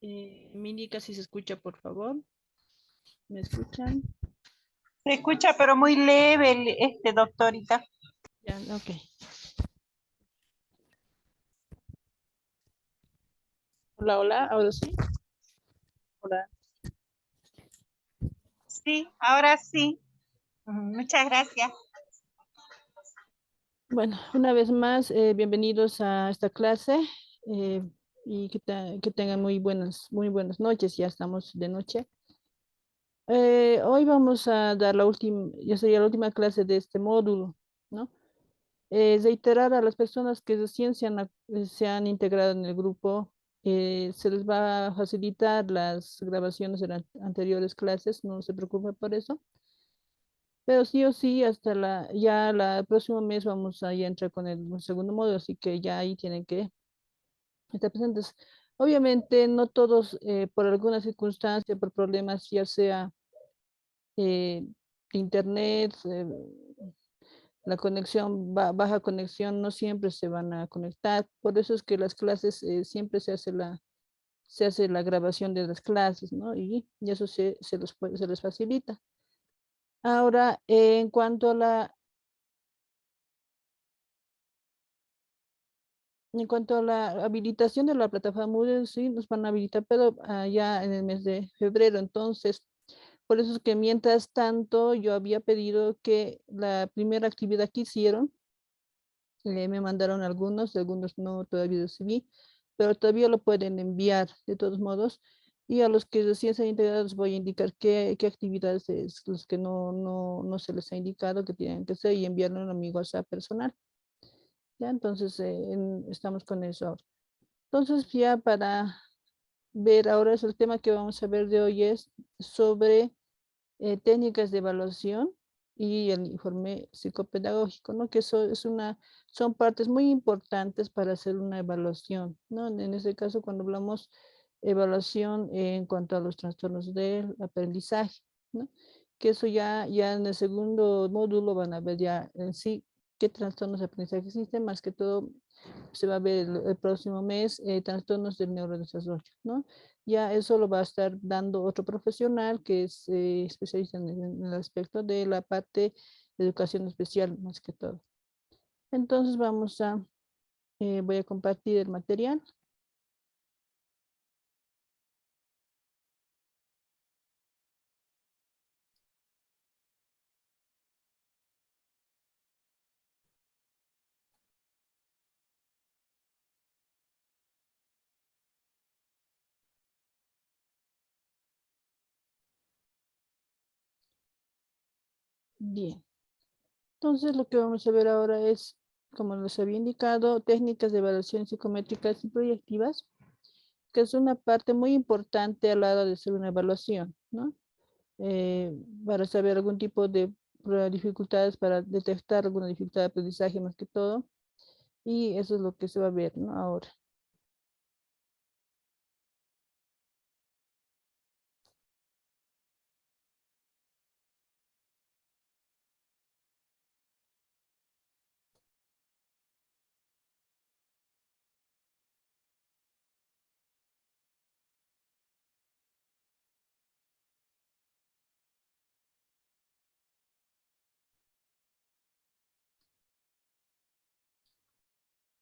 Me indica si se escucha, por favor. ¿Me escuchan? Se escucha, pero muy leve, doctorita. Ya, ok. Hola, hola, ahora sí. Hola. Sí, ahora sí. Muchas gracias. Bueno, una vez más, bienvenidos a esta clase eh, y que tengan muy buenas noches. Ya estamos de noche. Hoy vamos a dar la última, ya sería la última clase de este módulo, ¿no? Reiterar a las personas que recién se han integrado en el grupo, se les va a facilitar las grabaciones de las anteriores clases, no se preocupe por eso. Pero sí o sí, ya la próximo mes vamos a ya entrar con el segundo módulo, así que ya ahí tienen que estar presentes. Obviamente, no todos, por alguna circunstancia, por problemas, ya sea eh, de internet, la conexión, baja conexión, no siempre se van a conectar. Por eso es que las clases siempre se hace la grabación de las clases, ¿no? Y eso se les facilita. Ahora, en cuanto a la habilitación de la plataforma Moodle, sí, nos van a habilitar, pero ya en el mes de febrero. Entonces, por eso es que mientras tanto yo había pedido que la primera actividad que hicieron, me mandaron algunos no todavía recibí, pero todavía lo pueden enviar de todos modos. Y a los que recién se han integrado les voy a indicar qué actividades es los que no se les ha indicado que tienen que hacer y enviarlo a mi WhatsApp personal. Ya, entonces estamos con eso ahora. Entonces, ya para ver ahora es el tema que vamos a ver de hoy es sobre técnicas de evaluación y el informe psicopedagógico, ¿no? Que eso son partes muy importantes para hacer una evaluación, ¿no? En este caso, cuando hablamos evaluación en cuanto a los trastornos del aprendizaje, ¿no? Que eso ya en el segundo módulo van a ver ya en sí qué trastornos de aprendizaje existen, más que todo se va a ver el próximo mes, trastornos del neurodesarrollo, ¿no? Ya eso lo va a estar dando otro profesional que es especialista en el aspecto de la parte de educación especial, más que todo. Entonces voy a compartir el material. Bien, entonces lo que vamos a ver ahora es, como les había indicado, técnicas de evaluación psicométricas y proyectivas, que es una parte muy importante a la hora de hacer una evaluación, ¿no? eh, para saber algún tipo de dificultades, para detectar alguna dificultad de aprendizaje más que todo. Y eso es lo que se va a ver, ¿no? Ahora.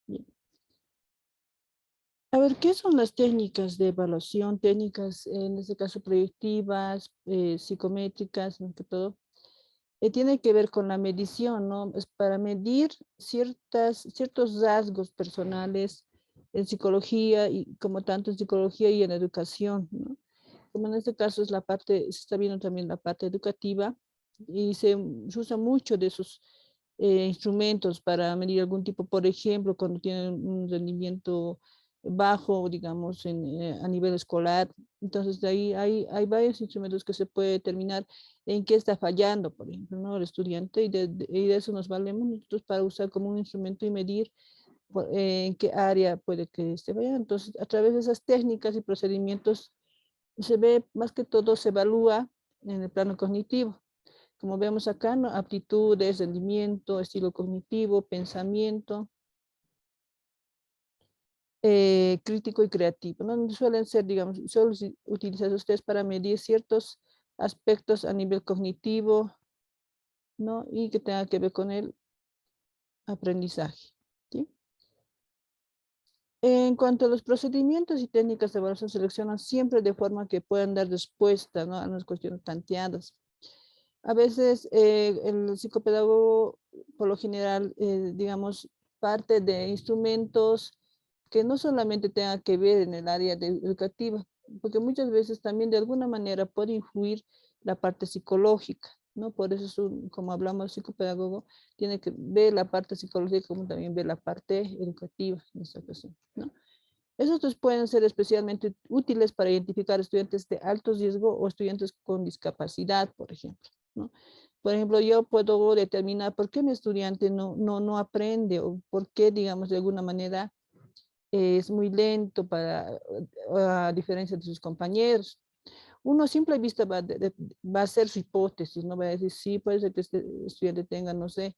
Bien. A ver, ¿qué son las técnicas de evaluación? Técnicas, en este caso, proyectivas, psicométricas, más que todo. Tiene que ver con la medición, ¿no? Es para medir ciertos rasgos personales en psicología y como tanto en psicología y en educación, ¿no? Como en este caso es se está viendo también la parte educativa y se usa mucho de esos instrumentos para medir algún tipo, por ejemplo, cuando tienen un rendimiento bajo, digamos, a nivel escolar. Entonces, de ahí hay varios instrumentos que se puede determinar en qué está fallando, por ejemplo, ¿no? El estudiante, y de eso nos valemos nosotros para usar como un instrumento y medir en qué área puede que esté fallando. Entonces, a través de esas técnicas y procedimientos, se ve más que todo, se evalúa en el plano cognitivo. Como vemos acá, ¿no? Aptitudes, rendimiento, estilo cognitivo, pensamiento. crítico y creativo, ¿no? Suelen ser, digamos, solo utilizados ustedes para medir ciertos aspectos a nivel cognitivo, ¿no? Y que tenga que ver con el aprendizaje, ¿sí? En cuanto a los procedimientos y técnicas de evaluación, seleccionan siempre de forma que puedan dar respuesta, ¿no?, a las cuestiones planteadas. A veces el psicopedagogo, por lo general, digamos, parte de instrumentos que no solamente tengan que ver en el área educativa, porque muchas veces también de alguna manera puede influir la parte psicológica, ¿no? Por eso, como hablamos de psicopedagogo, tiene que ver la parte psicológica como también ver la parte educativa en esta ocasión, ¿no? Esos dos pueden ser especialmente útiles para identificar estudiantes de alto riesgo o estudiantes con discapacidad, por ejemplo, ¿no? Por ejemplo, yo puedo determinar por qué mi estudiante no aprende o por qué, digamos, de alguna manera es muy lento a diferencia de sus compañeros. Uno a simple vista va a hacer su hipótesis, no va a decir, sí, puede ser que este estudiante tenga, no sé,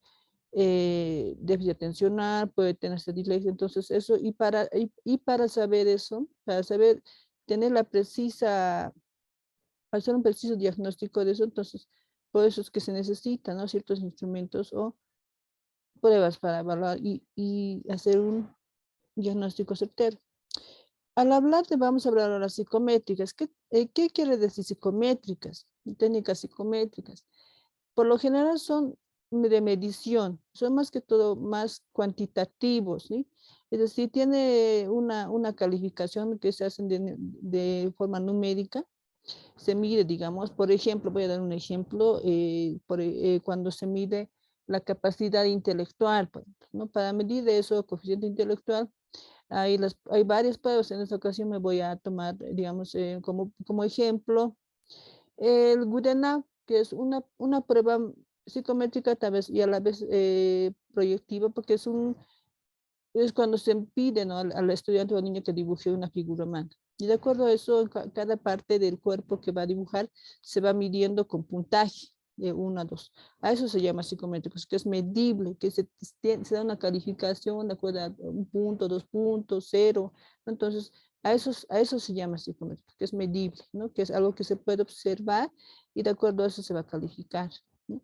déficit atencional, puede tener esta dislexia, entonces eso, y para saber eso, para saber tener la precisa, hacer un preciso diagnóstico de eso, entonces, por eso es que se necesitan, ¿no?, ciertos instrumentos o pruebas para evaluar y hacer un diagnóstico certero. Al hablar vamos a hablar ahora psicométricas. ¿Qué quiere decir psicométricas? Técnicas psicométricas. Por lo general son de medición, son más que todo más cuantitativos, ¿sí? Es decir, tiene una calificación que se hacen de forma numérica, se mide, digamos, por ejemplo, voy a dar un ejemplo, cuando se mide la capacidad intelectual, por ejemplo, ¿no? Para medir eso, coeficiente intelectual, hay varias pruebas. En esta ocasión me voy a tomar, digamos, como ejemplo, el Goodenough, que es una prueba psicométrica, tal vez, y a la vez proyectiva, porque es cuando se pide, ¿no?, al estudiante o al niño que dibuje una figura humana. Y de acuerdo a eso, cada parte del cuerpo que va a dibujar se va midiendo con puntaje de 1 a 2. A eso se llama psicométricos, que es medible, que se da una calificación de acuerdo a 1 punto, 2 puntos, 0. Entonces, a eso se llama psicométrico, que es medible, ¿no?, que es algo que se puede observar y de acuerdo a eso se va a calificar, ¿no?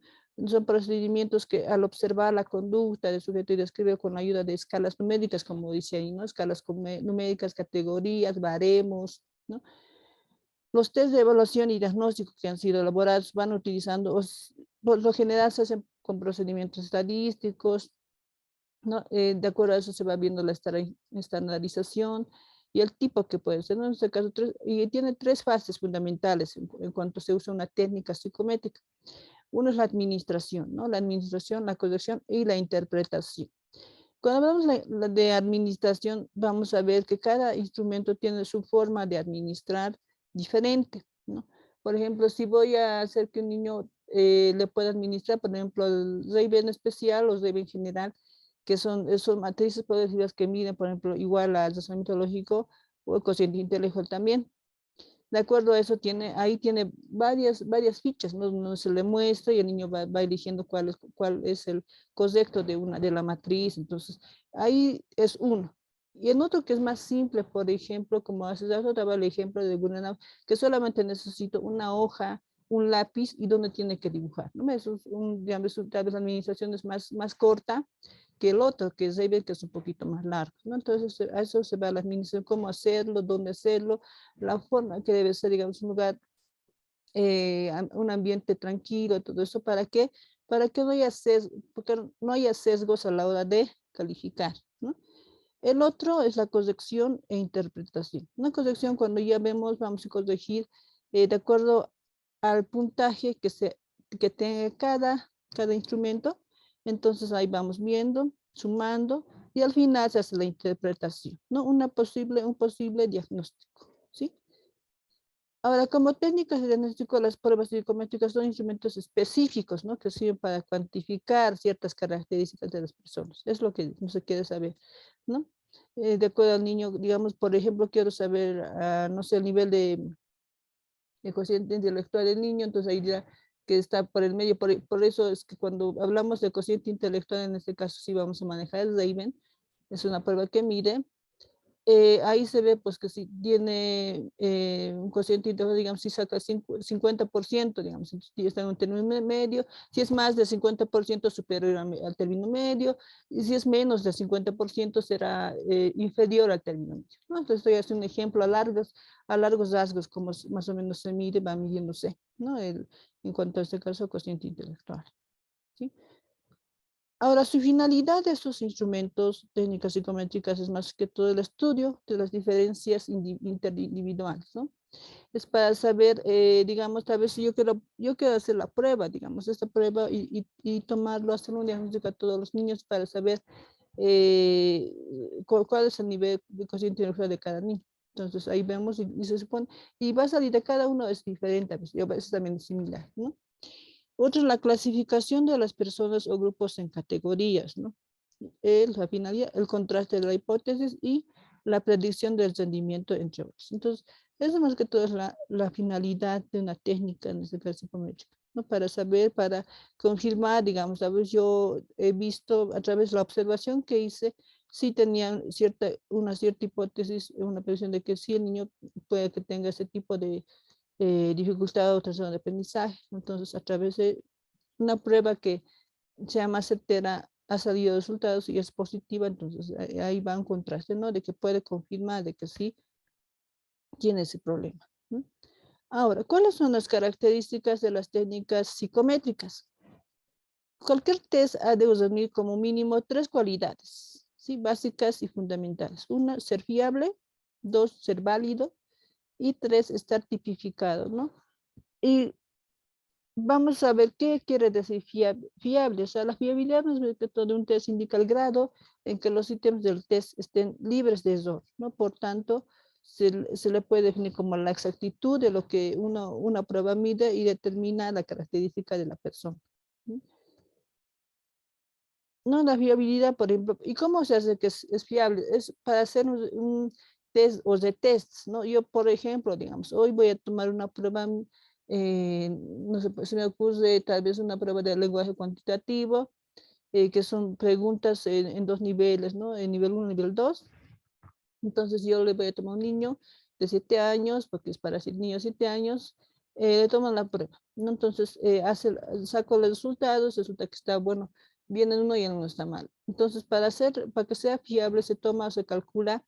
Son procedimientos que al observar la conducta del sujeto y describe con la ayuda de escalas numéricas, como dice ahí, ¿no? Escalas numéricas, categorías, baremos, ¿no? Los test de evaluación y diagnóstico que han sido elaborados van utilizando, por lo general se hacen con procedimientos estadísticos, ¿no? De acuerdo a eso se va viendo la estandarización y el tipo que puede ser, ¿no? En este caso, y tiene 3 fases fundamentales en cuanto se usa una técnica psicométrica. Uno es la administración, ¿no? La administración, la corrección y la interpretación. Cuando hablamos de administración, vamos a ver que cada instrumento tiene su forma de administrar diferente, ¿no? Por ejemplo, si voy a hacer que un niño le pueda administrar, por ejemplo, el Ray-Ban especial o Ray-Ban general, que son matrices progresivas que miden, por ejemplo, igual al razonamiento lógico o el cociente intelectual también. De acuerdo a eso, ahí tiene varias fichas, ¿no? Donde se le muestra y el niño va eligiendo cuál es el correcto de la matriz. Entonces, ahí es uno. Y en otro que es más simple, por ejemplo, como hace rato daba el ejemplo de Gurnau, que solamente necesito una hoja, un lápiz y donde tiene que dibujar, ¿no? Eso es digamos, tal vez la administración es más corta que el otro, que es David, que es un poquito más largo, ¿no? Entonces, a eso se va la administración, cómo hacerlo, dónde hacerlo, la forma que debe ser, digamos, un lugar, un ambiente tranquilo, todo eso. ¿Para qué? Para que no haya porque no haya sesgos a la hora de calificar, ¿no? El otro es la corrección e interpretación. Una corrección cuando ya vemos, vamos a corregir de acuerdo al puntaje que tenga cada instrumento. Entonces ahí vamos viendo, sumando y al final se hace la interpretación, ¿no? Un posible diagnóstico, ¿sí? Ahora, como técnicas de diagnóstico, las pruebas psicométricas son instrumentos específicos, ¿no?, que sirven para cuantificar ciertas características de las personas. Es lo que no se quiere saber, ¿no? De acuerdo al niño, digamos, por ejemplo, quiero saber, no sé, el nivel de cociente intelectual del niño, entonces ahí dirá que está por el medio. Por eso es que cuando hablamos de cociente intelectual, en este caso sí vamos a manejar el Raven. Es una prueba que mide ahí se ve pues que si tiene un cociente intelectual, digamos, si saca 50%, digamos, si está en un término medio, si es más del 50% superior al término medio, y si es menos del 50% será inferior al término medio, ¿no? Entonces estoy haciendo un ejemplo a largos rasgos, como más o menos se mide, va midiéndose, ¿no? En cuanto a este caso, cociente intelectual, ¿sí? Ahora, su finalidad de estos instrumentos técnicas psicométricas es más que todo el estudio de las diferencias interindividuales, ¿no? Es para saber, digamos, tal vez si yo quiero hacer la prueba, digamos, esta prueba y tomarlo, hacer un diagnóstico a todos los niños para saber cuál es el nivel de cociente intelectual de cada niño. Entonces ahí vemos y se supone, y va a salir de cada uno es diferente, a veces también es similar, ¿no? Otro es la clasificación de las personas o grupos en categorías, ¿no? La finalidad, el contraste de la hipótesis y la predicción del rendimiento, entre otros. Entonces, eso más que todo es la finalidad de una técnica, en este caso psicométrica, ¿no? Para saber, para confirmar, digamos, a veces yo he visto a través de la observación que hice, sí tenían una cierta hipótesis, una predicción de que sí el niño puede que tenga ese tipo de dificultad o trastorno de aprendizaje. Entonces, a través de una prueba que sea más certera, ha salido resultados y es positiva, entonces ahí va un contraste, ¿no? De que puede confirmar de que sí tiene ese problema, ¿no? Ahora, ¿cuáles son las características de las técnicas psicométricas? Cualquier test ha de reunir como mínimo tres cualidades, ¿sí? Básicas y fundamentales. Una, ser fiable. Dos, ser válido. Y tres, estar tipificado, ¿no? Y vamos a ver qué quiere decir fiable. O sea, la fiabilidad no es que todo un test indica el grado en que los ítems del test estén libres de error, ¿no? Por tanto, se le puede definir como la exactitud de lo que una prueba mide y determina la característica de la persona, ¿no? No, la fiabilidad, por ejemplo, ¿y cómo se hace que es fiable? Es para hacer un test o de tests, ¿no? Yo, por ejemplo, digamos, hoy voy a tomar una prueba, no sé, pues, se me ocurre tal vez una prueba de lenguaje cuantitativo, que son preguntas en dos niveles, ¿no? En nivel 1 y nivel 2. Entonces yo le voy a tomar a un niño de 7 años, porque es para niños 7 años, le toman la prueba, ¿no? Entonces saco los resultados, resulta que está bueno, bien en uno y en uno está mal. Entonces para que sea fiable se toma o se calcula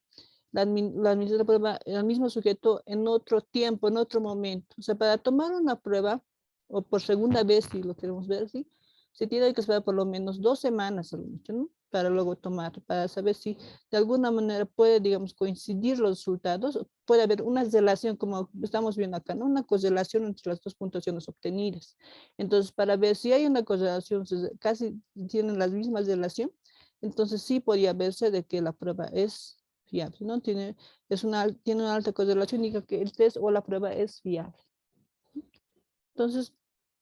la misma prueba, el mismo sujeto en otro tiempo, en otro momento. O sea, para tomar una prueba, o por segunda vez, si lo queremos ver así, se tiene que esperar por lo menos 2 semanas, ¿no? Para luego tomar, para saber si de alguna manera puede, digamos, coincidir los resultados, puede haber una relación, como estamos viendo acá, ¿no? Una correlación entre las dos puntuaciones obtenidas. Entonces, para ver si hay una correlación, casi tienen la misma relación, entonces sí podría verse de que la prueba es fiable, ¿no? Tiene una alta correlación, indica que el test o la prueba es fiable. Entonces,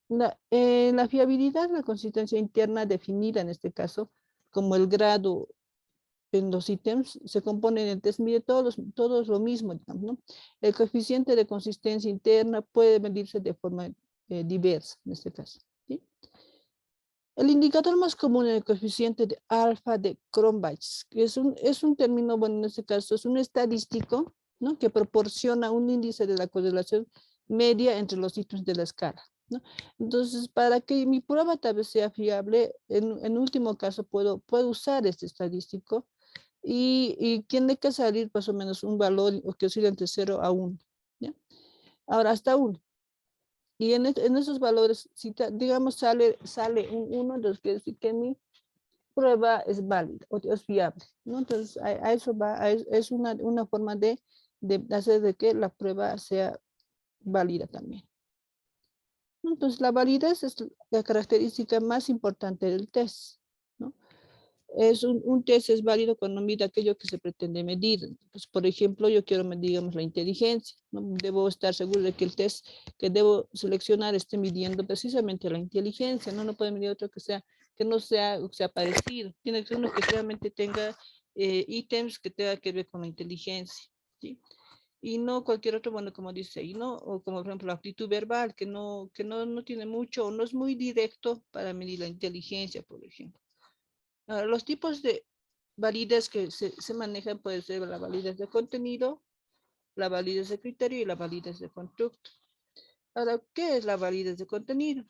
la fiabilidad, la consistencia interna definida en este caso como el grado en los ítems, se compone en el test, mide todos lo mismo, digamos, ¿no? El coeficiente de consistencia interna puede medirse de forma diversa en este caso, ¿sí? El indicador más común es el coeficiente de alfa de Cronbach, que es un término, bueno, en este caso es un estadístico, ¿no? Que proporciona un índice de la correlación media entre los ítems de la escala, ¿no? Entonces, para que mi prueba tal vez sea fiable, en último caso puedo usar este estadístico y tiene que salir más o menos un valor que oscila entre 0 a 1, ¿ya? Ahora, hasta 1. Y en esos valores, si digamos sale un 1, entonces quiere decir que mi prueba es válida o es fiable, ¿no? Entonces, a eso va, es una forma de hacer de que la prueba sea válida también. Entonces, la validez es la característica más importante del test, ¿no? Un test es válido cuando mide aquello que se pretende medir. Pues, por ejemplo, yo quiero medir, digamos, la inteligencia, ¿no? Debo estar seguro de que el test que debo seleccionar esté midiendo precisamente la inteligencia, ¿no? No puede medir otro que no sea parecido. Tiene que ser uno que realmente tenga ítems que tenga que ver con la inteligencia, ¿sí? Y no cualquier otro, bueno, como dice ahí, ¿no? O como por ejemplo la actitud verbal, no tiene mucho o no es muy directo para medir la inteligencia, por ejemplo. Ahora, los tipos validez que se manejan puede ser la validez de contenido, la validez de criterio y la validez de conducta. Ahora, ¿qué es la validez de contenido?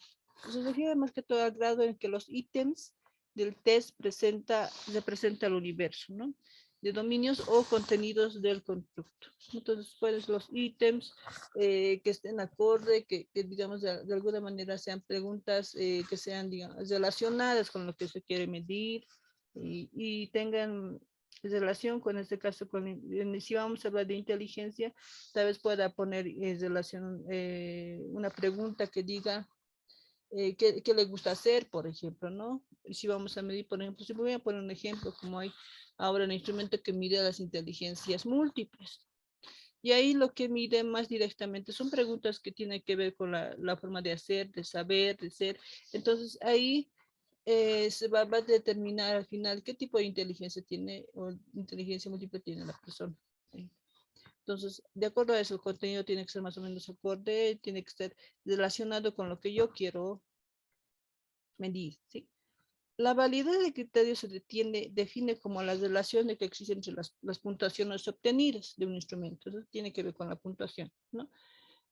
Se refiere más que todo al grado en que los ítems del test representa el universo, ¿no? De dominios o contenidos del constructo. Entonces, pues los ítems que estén acorde, que digamos, de alguna manera sean preguntas que sean, digamos, relacionadas con lo que se quiere medir y tengan relación con este caso, si vamos a hablar de inteligencia, tal vez pueda poner en relación una pregunta que diga qué le gusta hacer, por ejemplo, ¿no? Y si vamos a medir, por ejemplo, si voy a poner un ejemplo, como hay ahora un instrumento que mide las inteligencias múltiples. Y ahí lo que mide más directamente son preguntas que tienen que ver con la forma de hacer, de saber, de ser. Entonces ahí se va a determinar al final qué tipo de inteligencia tiene o inteligencia múltiple tiene la persona. ¿Sí? Entonces, de acuerdo a eso, el contenido tiene que ser más o menos acorde, tiene que estar relacionado con lo que yo quiero medir, ¿sí? La validez de criterios se define como la relación que existe entre las puntuaciones obtenidas de un instrumento. Eso tiene que ver con la puntuación, ¿no?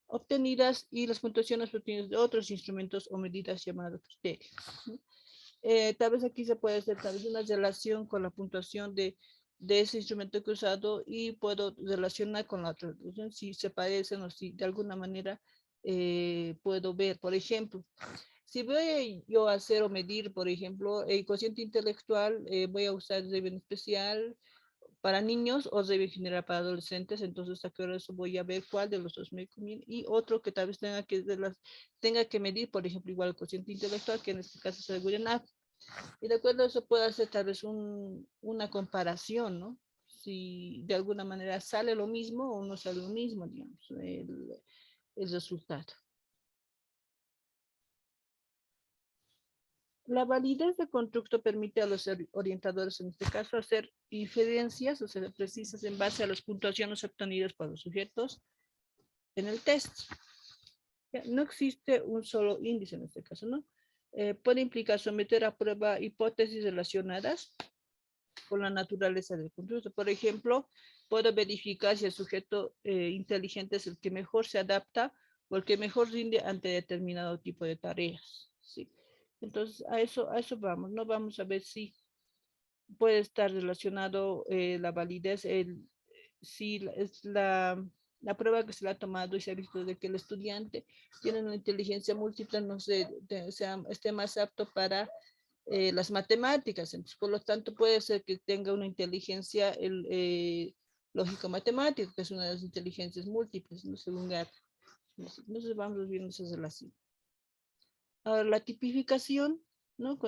Obtenidas y las puntuaciones obtenidas de otros instrumentos o medidas llamadas criterios, ¿no? Tal vez aquí se puede hacer tal vez una relación con la puntuación de ese instrumento que he usado y puedo relacionar con la otra, si se parecen o si de alguna manera puedo ver, por ejemplo, si voy yo a hacer o medir, por ejemplo, el cociente intelectual, voy a usar Raven especial para niños o Raven general para adolescentes, entonces a qué hora voy a ver cuál de los dos me conviene. Y otro que tal vez tenga que medir, por ejemplo, igual el cociente intelectual, que en este caso es el Gurenav. Y de acuerdo a eso puedo hacer tal vez una comparación, ¿no? Si de alguna manera sale lo mismo o no sale lo mismo, digamos, el resultado. La validez de constructo permite a los orientadores, en este caso, hacer inferencias, o sea, precisas en base a las puntuaciones obtenidas por los sujetos en el test. No existe un solo índice en este caso, ¿no? Puede implicar someter a prueba hipótesis relacionadas con la naturaleza del constructo. Por ejemplo, puedo verificar si el sujeto inteligente es el que mejor se adapta o el que mejor rinde ante determinado tipo de tareas, ¿sí? Entonces, a eso vamos, ¿no? Vamos a ver si puede estar relacionado la validez, si es la prueba que se le ha tomado y se ha visto de que el estudiante tiene una inteligencia múltiple, no sé, esté más apto para las matemáticas. Entonces, por lo tanto, puede ser que tenga una inteligencia lógico-matemática, que es una de las inteligencias múltiples, ¿no? Según Gard. Entonces, vamos viendo esa relación. Ahora, la tipificación, ¿no?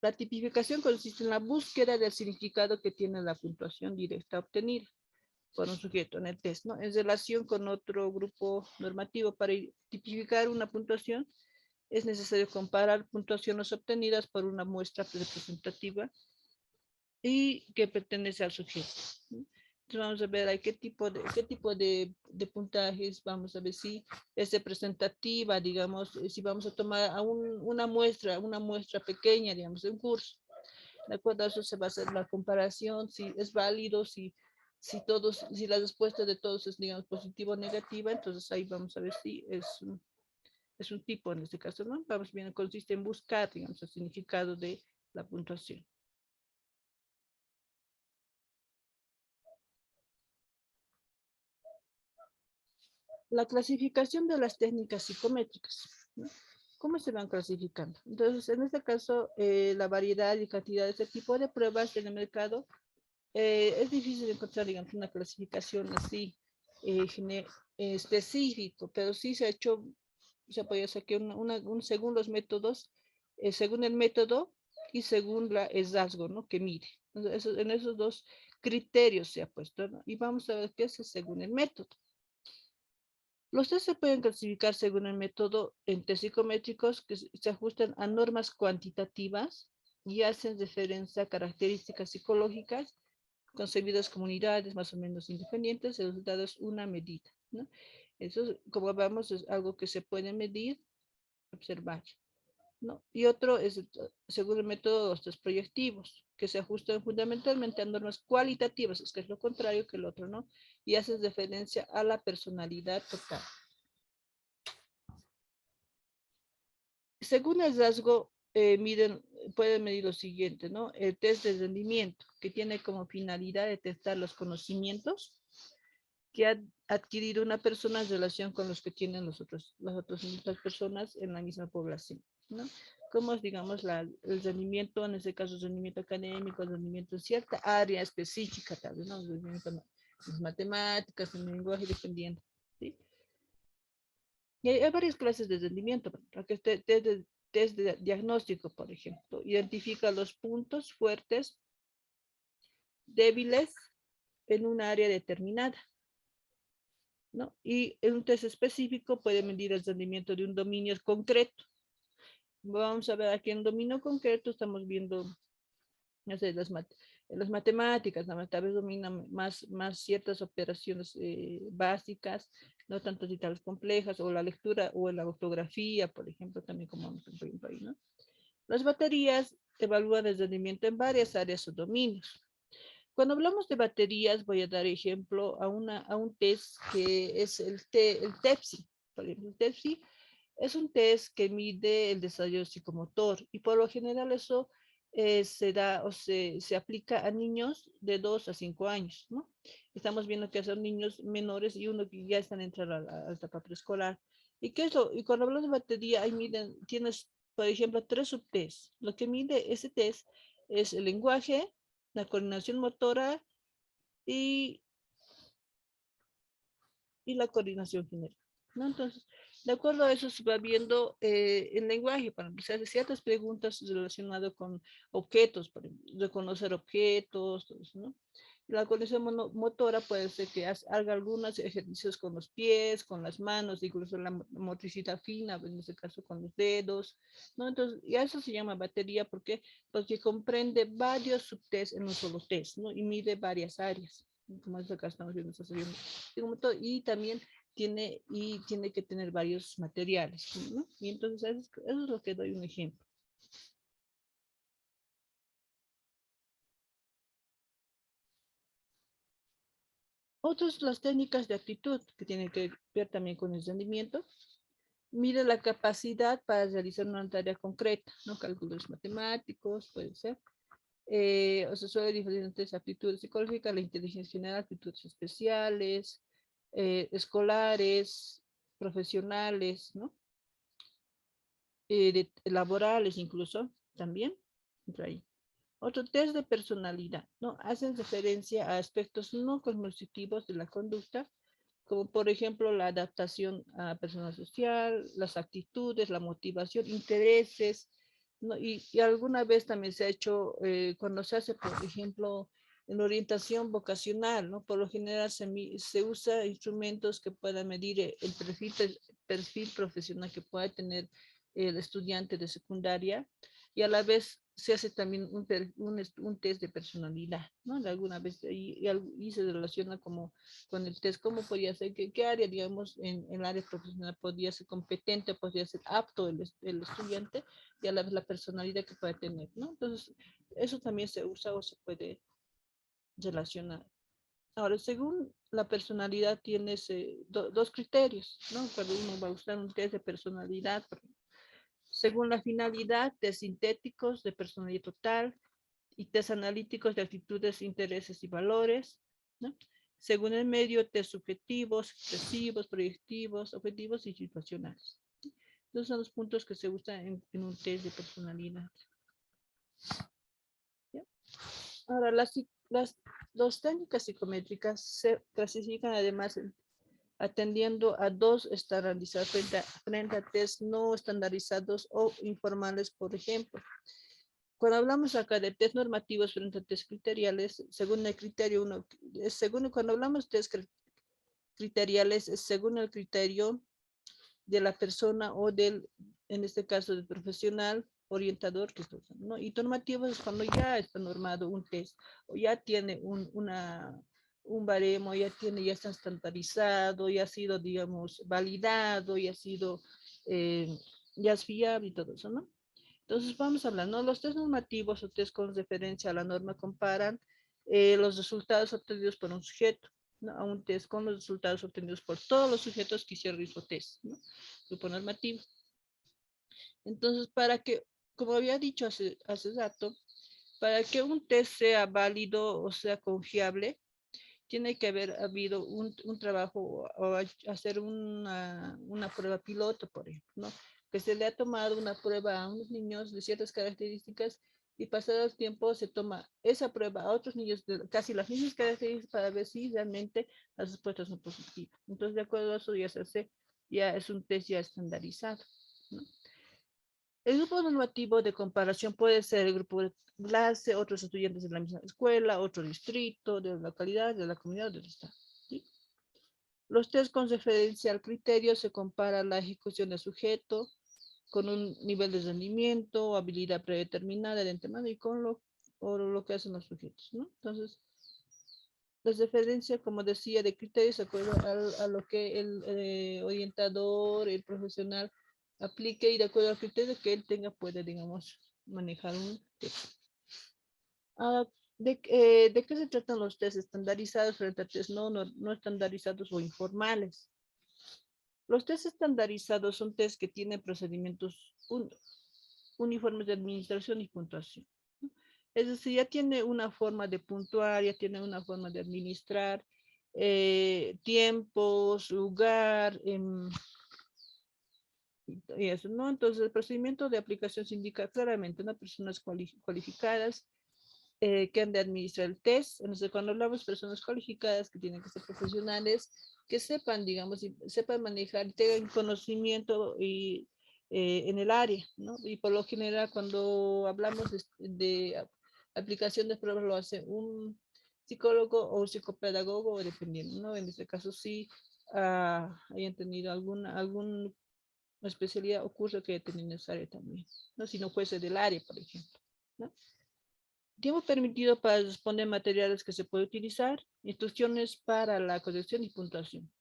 La tipificación consiste en la búsqueda del significado que tiene la puntuación directa obtenida por un sujeto en el test, ¿no? En relación con otro grupo normativo, para tipificar una puntuación, es necesario comparar puntuaciones obtenidas por una muestra representativa y que pertenece al sujeto, ¿no? Entonces vamos a ver ahí qué tipo de puntajes, vamos a ver si es representativa, digamos, si vamos a tomar a una muestra pequeña, digamos, de un curso. De acuerdo a eso se va a hacer la comparación, si es válido, si la respuesta de todos es, digamos, positiva o negativa, entonces ahí vamos a ver si es un tipo en este caso, ¿no? Vamos bien, consiste en buscar, digamos, el significado de la puntuación. La clasificación de las técnicas psicométricas, ¿no? ¿Cómo se van clasificando? Entonces, en este caso, la variedad y cantidad de este tipo de pruebas en el mercado, es difícil encontrar, digamos, una clasificación así específico, pero sí se ha hecho, se puede hacer que según los métodos, según el método y según el rasgo, ¿no? Que mide. Entonces, en esos dos criterios se ha puesto, ¿no? Y vamos a ver qué es según el método. Los test se pueden clasificar según el método en test psicométricos que se ajustan a normas cuantitativas y hacen referencia a características psicológicas concebidas como unidades más o menos independientes. El resultado es una medida, ¿no? Eso, como vemos, es algo que se puede medir, observar. ¿no? Y otro es, según el método, los test proyectivos, que se ajustan fundamentalmente a normas cualitativas, es que es lo contrario que el otro, ¿no? Y haces referencia a la personalidad total. Según el rasgo, pueden medir lo siguiente, ¿no? El test de rendimiento, que tiene como finalidad detectar los conocimientos que ha adquirido una persona en relación con los que tienen las otras personas en la misma población, ¿no? Como es, digamos, el rendimiento, en este caso, el rendimiento académico, el rendimiento en cierta área específica, tal vez, ¿no? El rendimiento en las matemáticas, en el lenguaje, dependiendo, ¿sí? Y hay varias clases de rendimiento, porque test de diagnóstico, por ejemplo, identifica los puntos fuertes, débiles en un área determinada, ¿no? Y en un test específico puede medir el rendimiento de un dominio concreto. Vamos a ver aquí en dominio concreto, estamos viendo, no sé, las matemáticas, ¿no? Tal vez dominan más ciertas operaciones básicas, no tanto si tal complejas, o la lectura o la ortografía, por ejemplo, también como vamos a ver ahí, ¿no? Las baterías evalúan el rendimiento en varias áreas o dominios. Cuando hablamos de baterías, voy a dar ejemplo a un test que es el TEPSI. Por ejemplo, el TEPSI es un test que mide el desarrollo psicomotor y por lo general eso se da o se aplica a niños de 2 a 5 años, ¿no? Estamos viendo que son niños menores y uno que ya están entrando a la etapa preescolar. ¿Y qué es lo? Y cuando hablamos de batería, ahí miden, tienes, por ejemplo, 3 subtests. Lo que mide ese test es el lenguaje, la coordinación motora y, y la coordinación general, ¿no? Entonces, de acuerdo a eso se va viendo el lenguaje, para se hace ciertas preguntas relacionadas con objetos, por ejemplo, reconocer objetos, todo eso, ¿no? La coordinación motora puede ser que haga algunos ejercicios con los pies, con las manos, incluso la motricidad fina, en este caso con los dedos, ¿no? Entonces, y a eso se llama batería, ¿por qué? Porque comprende varios subtests en un solo test, ¿no? Y mide varias áreas, como es acá estamos viendo, y también tiene que tener varios materiales, ¿no? Y entonces eso es lo que doy un ejemplo. Otras, las técnicas de actitud, que tienen que ver también con el rendimiento, mide la capacidad para realizar una tarea concreta, ¿no? Cálculos matemáticos, puede ser. O sea, sobre diferentes aptitudes psicológicas, la inteligencia general, aptitudes especiales, escolares, profesionales, ¿no? Laborales incluso, también, entra ahí. Otro test de personalidad, ¿no? Hacen referencia a aspectos no cognitivos de la conducta, como por ejemplo la adaptación a persona social, las actitudes, la motivación, intereses, ¿no? Y alguna vez también se ha hecho, cuando se hace, por ejemplo, en orientación vocacional, ¿no? Por lo general se usa instrumentos que puedan medir el perfil profesional que pueda tener el estudiante de secundaria y a la vez se hace también un test de personalidad, ¿no? Alguna vez y se relaciona como con el test, cómo podría ser, qué área, digamos, en el área profesional podría ser competente, podría ser apto el estudiante y a la vez la personalidad que puede tener, ¿no? Entonces, eso también se usa o se puede relacionar. Ahora, según la personalidad, tienes dos criterios, ¿no? Cuando uno va a usar un test de personalidad, según la finalidad, test sintéticos de personalidad total y test analíticos de actitudes, intereses y valores, ¿no? Según el medio, test subjetivos, expresivos, proyectivos, objetivos y situacionales. Esos son los puntos que se usan en un test de personalidad. ¿Ya? Ahora, las dos técnicas psicométricas se clasifican además atendiendo a dos estandarizados frente a test no estandarizados o informales, por ejemplo. Cuando hablamos acá de test normativos frente a test criteriales, según el criterio uno, cuando hablamos de test criteriales, es según el criterio de la persona o en este caso, del profesional orientador que está usando, ¿no? Y normativo es cuando ya está normado un test o ya tiene un baremo, ya está estandarizado, ya ha sido, digamos, validado, ya ha sido, ya es fiable y todo eso, ¿no? Entonces vamos a hablar, ¿no? Los test normativos o test con referencia a la norma comparan los resultados obtenidos por un sujeto, ¿no? A un test con los resultados obtenidos por todos los sujetos que hicieron el mismo test, ¿no? Grupo normativo. Entonces, para que, como había dicho hace rato, para que un test sea válido o sea confiable, tiene que haber habido un trabajo o hacer una prueba piloto, por ejemplo, ¿no? Que se le ha tomado una prueba a unos niños de ciertas características y pasado el tiempo se toma esa prueba a otros niños de casi las mismas características para ver si realmente las respuestas son positivas. Entonces, de acuerdo a eso ya se hace, ya es un test ya estandarizado, ¿no? El grupo normativo de comparación puede ser el grupo de clase, otros estudiantes de la misma escuela, otro distrito, de la localidad, de la comunidad, del estado. ¿Sí? Los test con referencia al criterio se compara la ejecución del sujeto con un nivel de rendimiento o habilidad predeterminada de antemano y con lo que hacen los sujetos, ¿no? Entonces, la referencia, como decía, de criterios de acuerdo a lo que el orientador, el profesional aplique y de acuerdo al criterio que él tenga puede, digamos, manejar un test. Ah, ¿de qué se tratan los test estandarizados frente a test no estandarizados o informales? Los test estandarizados son test que tienen procedimientos uniformes de administración y puntuación. Es decir, ya tiene una forma de puntuar, ya tiene una forma de administrar, tiempos, lugar, y eso, ¿no? Entonces, el procedimiento de aplicación se indica claramente, ¿no? Personas cualificadas que han de administrar el test. Entonces, cuando hablamos de personas cualificadas que tienen que ser profesionales, que sepan, digamos, y sepan manejar, tengan conocimiento y, en el área, ¿no? Y por lo general, cuando hablamos de aplicación de pruebas, lo hace un psicólogo o un psicopedagogo, dependiendo, ¿no? En este caso, sí hayan tenido alguna especialidad, ocurre que tienen necesaria también, ¿no? Si no fuese del área, por ejemplo, ¿no? Tiempo permitido para responder materiales que se puede utilizar, instrucciones para la corrección y puntuación.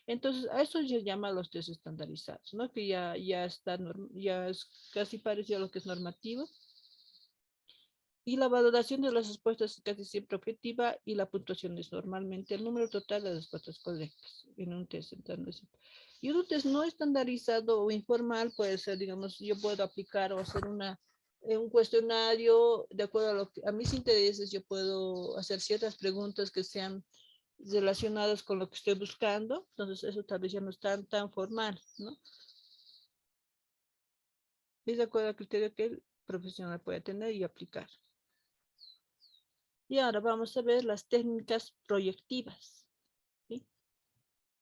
Entonces, a eso se llama los test estandarizados, ¿no? Que ya está, ya es casi parecido a lo que es normativo. Y la valoración de las respuestas es casi siempre objetiva y la puntuación es normalmente el número total de respuestas correctas en un test estandarizado. Y un test no estandarizado o informal puede ser, digamos, yo puedo aplicar o hacer un cuestionario de acuerdo a mis intereses, yo puedo hacer ciertas preguntas que sean relacionadas con lo que estoy buscando, entonces eso tal vez ya no es tan formal, ¿no? Es de acuerdo al criterio que el profesional puede tener y aplicar. Y ahora vamos a ver las técnicas proyectivas, ¿sí?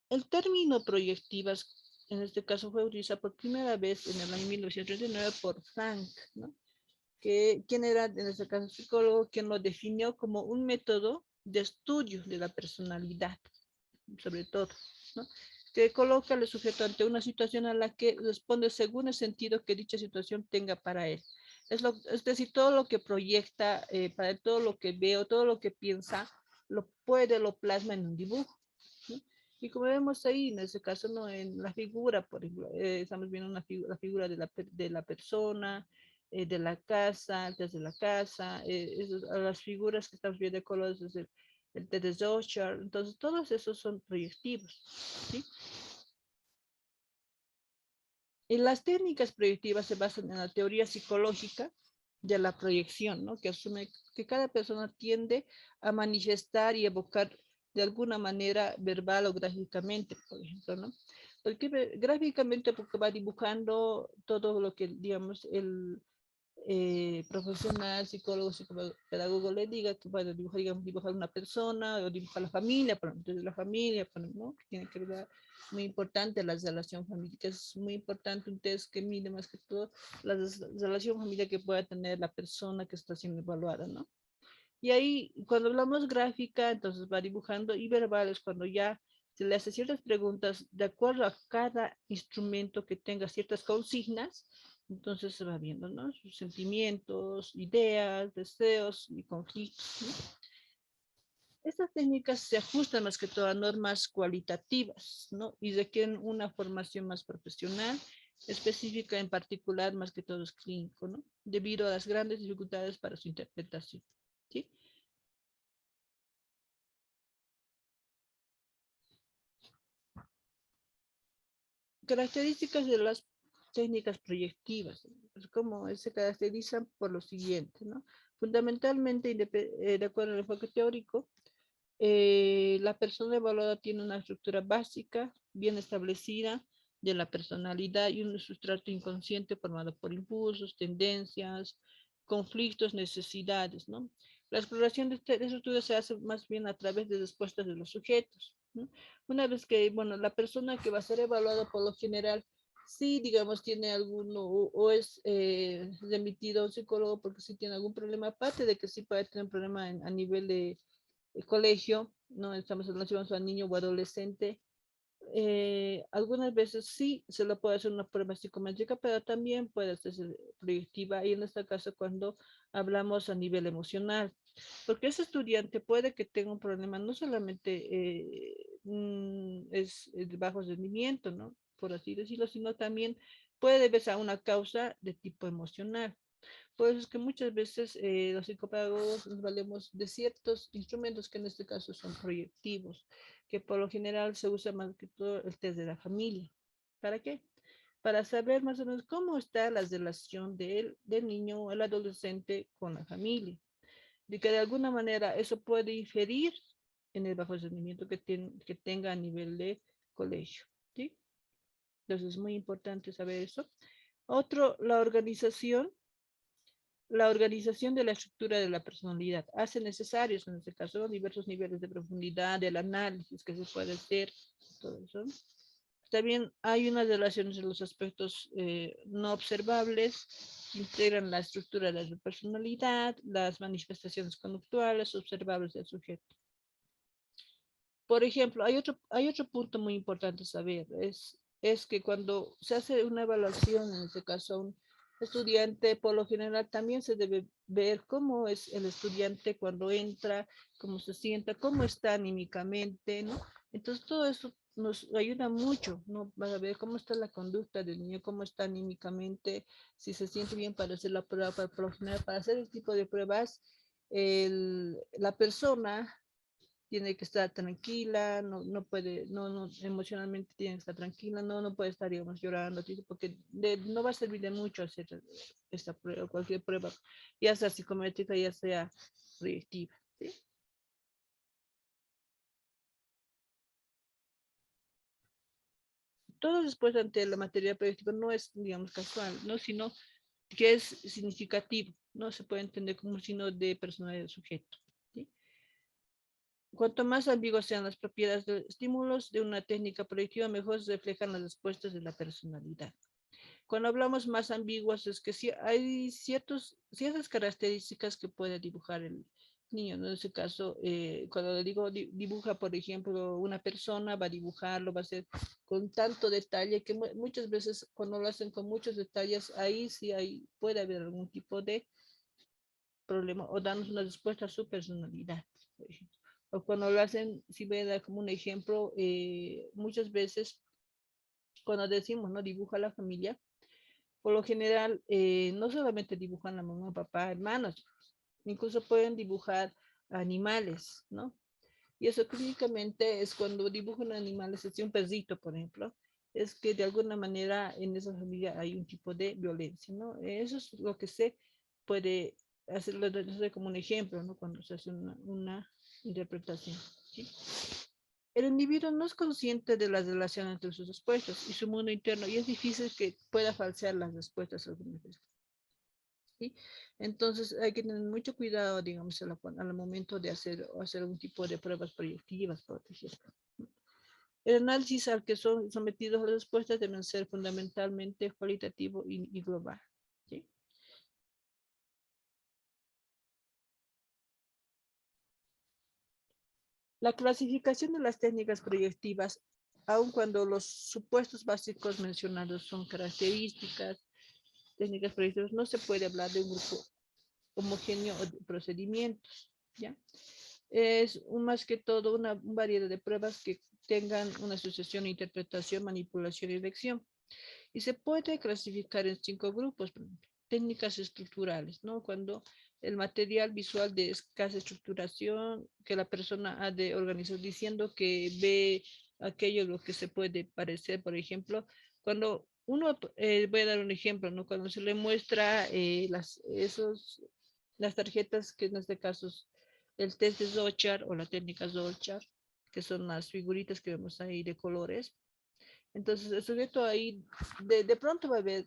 El término proyectivas, en este caso, fue utilizado por primera vez en el año 1939 por Frank, ¿no? Quien era, en este caso, psicólogo, quien lo definió como un método de estudio de la personalidad, sobre todo, ¿no? Que coloca al sujeto ante una situación a la que responde según el sentido que dicha situación tenga para él. Es decir, todo lo que proyecta, para él, todo lo que veo, todo lo que piensa, lo plasma en un dibujo, ¿no? Y como vemos ahí, en ese caso, ¿no? En la figura, por ejemplo, estamos viendo la figura de la persona, de la casa, desde la casa, las figuras que estamos viendo de colores desde el T de Social, entonces todos esos son proyectivos, ¿sí? Y las técnicas proyectivas se basan en la teoría psicológica de la proyección, ¿no? Que asume que cada persona tiende a manifestar y evocar de alguna manera verbal o gráficamente, por ejemplo, ¿no? Porque gráficamente porque va dibujando todo lo que, digamos, el profesional, psicólogo, psicopedagogo le diga que puede dibujar, digamos, dibujar una persona o dibujar la familia, por ejemplo, desde la familia, ¿no? Que tiene que ver muy importante la relación familiar, que es muy importante un test que mide más que todo la relación familiar que pueda tener la persona que está siendo evaluada, ¿no? Y ahí, cuando hablamos gráfica, entonces va dibujando, y verbal es cuando ya se le hace ciertas preguntas de acuerdo a cada instrumento que tenga ciertas consignas, entonces se va viendo, ¿no? Sus sentimientos, ideas, deseos y conflictos, ¿no? Estas técnicas se ajustan más que todo a normas cualitativas, ¿no? Y requieren una formación más profesional específica en particular, más que todo es clínico, ¿no? Debido a las grandes dificultades para su interpretación, ¿sí? Características de las técnicas proyectivas, como se caracterizan por lo siguiente, ¿no? Fundamentalmente, de acuerdo al enfoque teórico, la persona evaluada tiene una estructura básica, bien establecida, de la personalidad y un sustrato inconsciente formado por impulsos, tendencias, conflictos, necesidades, ¿no? La exploración de esta estructura se hace más bien a través de respuestas de los sujetos, ¿no? Una vez que, bueno, la persona que va a ser evaluada por lo general, sí, digamos, tiene alguno o es remitido a un psicólogo porque sí tiene algún problema, aparte de que sí puede tener un problema a nivel de el colegio, no estamos hablando de un niño o adolescente, algunas veces sí se lo puede hacer una prueba psicométrica, pero también puede ser proyectiva, y en este caso cuando hablamos a nivel emocional, porque ese estudiante puede que tenga un problema, no solamente es de bajo rendimiento, ¿no? Por así decirlo, sino también puede deberse a una causa de tipo emocional. Por eso es que muchas veces los psicopedagogos nos valemos de ciertos instrumentos que en este caso son proyectivos, que por lo general se usa más que todo el test de la familia. ¿Para qué? Para saber más o menos cómo está la relación del niño o el adolescente con la familia. De que de alguna manera eso puede inferir en el bajo rendimiento que tenga a nivel de colegio. ¿Sí? Entonces es muy importante saber eso. Otro, la organización de la estructura de la personalidad hace necesarios, en este caso, diversos niveles de profundidad del análisis que se puede hacer, todo eso. También hay unas relaciones en los aspectos no observables que integran la estructura de la personalidad, las manifestaciones conductuales observables del sujeto. Por ejemplo, hay otro punto muy importante saber, es que cuando se hace una evaluación, en este caso a un estudiante, por lo general también se debe ver cómo es el estudiante cuando entra, cómo se sienta, cómo está anímicamente, ¿no? Entonces todo eso nos ayuda mucho, ¿no? Para ver cómo está la conducta del niño, cómo está anímicamente, si se siente bien para hacer la prueba, por lo general, para hacer el tipo de pruebas, la persona tiene que estar tranquila, no puede, no, emocionalmente tiene que estar tranquila, no puede estar, digamos, llorando, porque no va a servir de mucho hacer esta prueba, cualquier prueba, ya sea psicométrica, ya sea proyectiva, ¿sí? Todo después ante la materia proyectiva no es, digamos, casual, ¿no? Sino que es significativo, no se puede entender como un signo de personalidad del sujeto, ¿sí? Cuanto más ambiguas sean las propiedades de estímulos de una técnica proyectiva, mejor se reflejan las respuestas de la personalidad. Cuando hablamos más ambiguas es que sí hay ciertas características que puede dibujar el niño, ¿no? En ese caso, cuando le digo dibuja, por ejemplo, una persona, va a dibujarlo, va a hacer con tanto detalle que muchas veces cuando lo hacen con muchos detalles, ahí sí puede haber algún tipo de problema o darnos una respuesta a su personalidad, por ejemplo. O cuando lo hacen, si voy a dar como un ejemplo, muchas veces cuando decimos, ¿no? Dibuja la familia, por lo general, no solamente dibujan la mamá, papá, hermanos, incluso pueden dibujar animales, ¿no? Y eso clínicamente es cuando dibujan animales, es un perrito, por ejemplo, es que de alguna manera en esa familia hay un tipo de violencia, ¿no? Eso es lo que se puede hacerlo como un ejemplo, ¿no? Cuando se hace una interpretación, ¿sí? El individuo no es consciente de las relaciones entre sus respuestas y su mundo interno, y es difícil que pueda falsear las respuestas algunas veces, ¿sí? Entonces hay que tener mucho cuidado, digamos, al momento de hacer un tipo de pruebas proyectivas, por ejemplo. El análisis al que son sometidos las respuestas deben ser fundamentalmente cualitativo y global, ¿sí? La clasificación de las técnicas proyectivas, aun cuando los supuestos básicos mencionados son características, técnicas proyectivas, no se puede hablar de un grupo homogéneo de procedimientos, ¿ya? Es más que todo una variedad de pruebas que tengan una asociación, interpretación, manipulación y elección. Y se puede clasificar en 5 grupos. Técnicas estructurales, ¿no? Cuando el material visual de escasa estructuración que la persona ha de organizar diciendo que ve aquello lo que se puede parecer, por ejemplo, cuando uno, voy a dar un ejemplo, ¿no? Cuando se le muestra las tarjetas, que en este caso es el test de Zochar o la técnica Zochar, que son las figuritas que vemos ahí de colores. Entonces, el sujeto ahí de pronto va a ver,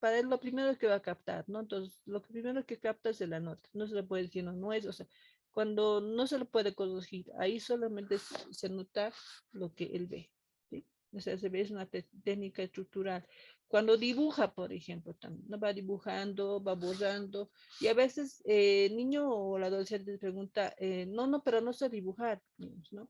para él lo primero que va a captar, ¿no? Entonces, lo primero que capta es la nota, no se le puede decir no es, o sea, cuando no se le puede corregir, ahí solamente se nota lo que él ve, ¿sí? O sea, se ve es una técnica estructural. Cuando dibuja, por ejemplo, también, ¿no? Va dibujando, va borrando, y a veces el niño o el adolescente pregunta, no, pero no sé dibujar, ¿no?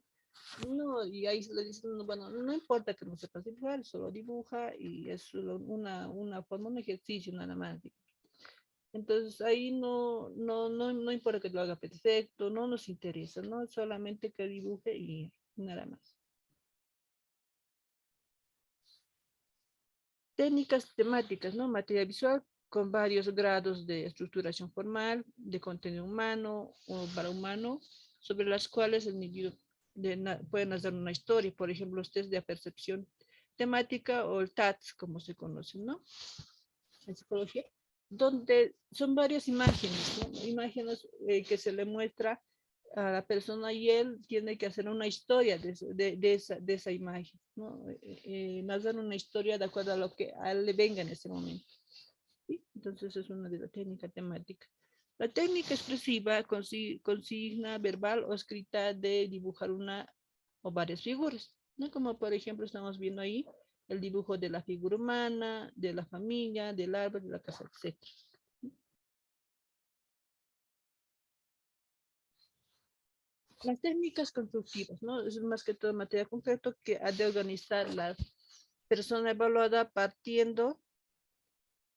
No, y ahí le dicen, no, bueno, no importa que no sepas dibujar, solo dibuja y es solo una forma, un ejercicio nada más. Entonces ahí no importa que lo haga perfecto, no nos interesa, ¿no? Solamente que dibuje y nada más. Técnicas temáticas, ¿no? Materia visual con varios grados de estructuración formal, de contenido humano o para humano, sobre las cuales el niño pueden hacer una historia, por ejemplo, los test de percepción temática o el TATS, como se conoce, ¿no? En psicología, donde son varias imágenes, ¿no? Imágenes que se le muestra a la persona y él tiene que hacer una historia de esa imagen, ¿no? Narrar una historia de acuerdo a lo que a él le venga en ese momento. ¿Sí? Entonces es una de las técnicas temáticas. La técnica expresiva consigna verbal o escrita de dibujar una o varias figuras, ¿no? Como por ejemplo estamos viendo ahí el dibujo de la figura humana, de la familia, del árbol, de la casa, etc. Las técnicas constructivas, ¿no? Es más que todo materia concreto que ha de organizar la persona evaluada partiendo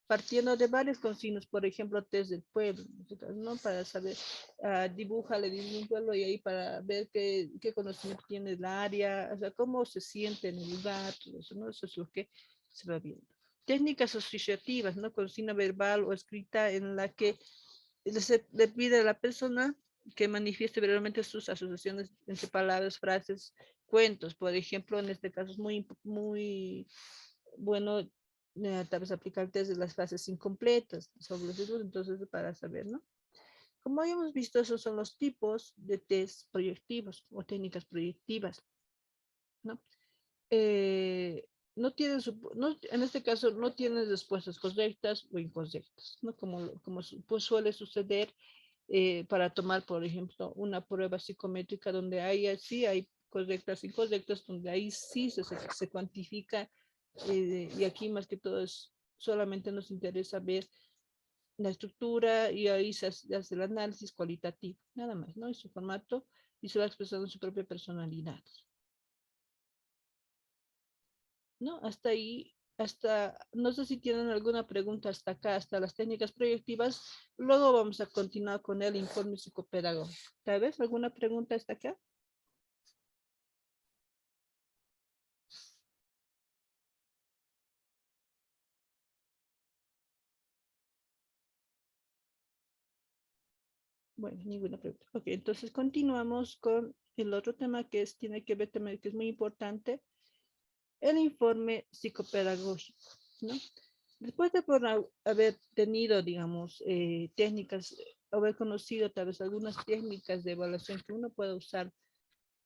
de varios consignos, por ejemplo, test del pueblo, ¿no? Para saber, dibújale desde un pueblo y ahí para ver qué conocimiento tiene el área, o sea, cómo se siente en el lugar, todo eso, ¿no? Eso es lo que se va viendo. Técnicas asociativas, ¿no? Consigna verbal o escrita en la que le pide a la persona que manifieste verbalmente sus asociaciones entre palabras, frases, cuentos. Por ejemplo, en este caso es muy bueno, tal vez aplicar test de las frases incompletas sobre los libros, entonces para saber, ¿no? Como habíamos visto, esos son los tipos de test proyectivos o técnicas proyectivas, ¿no? No tienen, no, en este caso, no tienen respuestas correctas o incorrectas, ¿no? Como pues suele suceder para tomar, por ejemplo, una prueba psicométrica donde sí hay correctas y incorrectas, donde ahí sí se cuantifica y aquí más que todo solamente nos interesa ver la estructura y ahí se hace el análisis cualitativo, nada más, ¿no? Y su formato y se va expresando su propia personalidad, ¿no? Hasta ahí, no sé si tienen alguna pregunta hasta acá, hasta las técnicas proyectivas, luego vamos a continuar con el informe psicopedagógico. ¿Tal vez alguna pregunta hasta acá? Bueno, ninguna pregunta. Ok, entonces continuamos con el otro tema tiene que ver también, que es muy importante, el informe psicopedagógico, ¿no? Después de haber tenido, digamos, técnicas, haber conocido tal vez algunas técnicas de evaluación que uno puede usar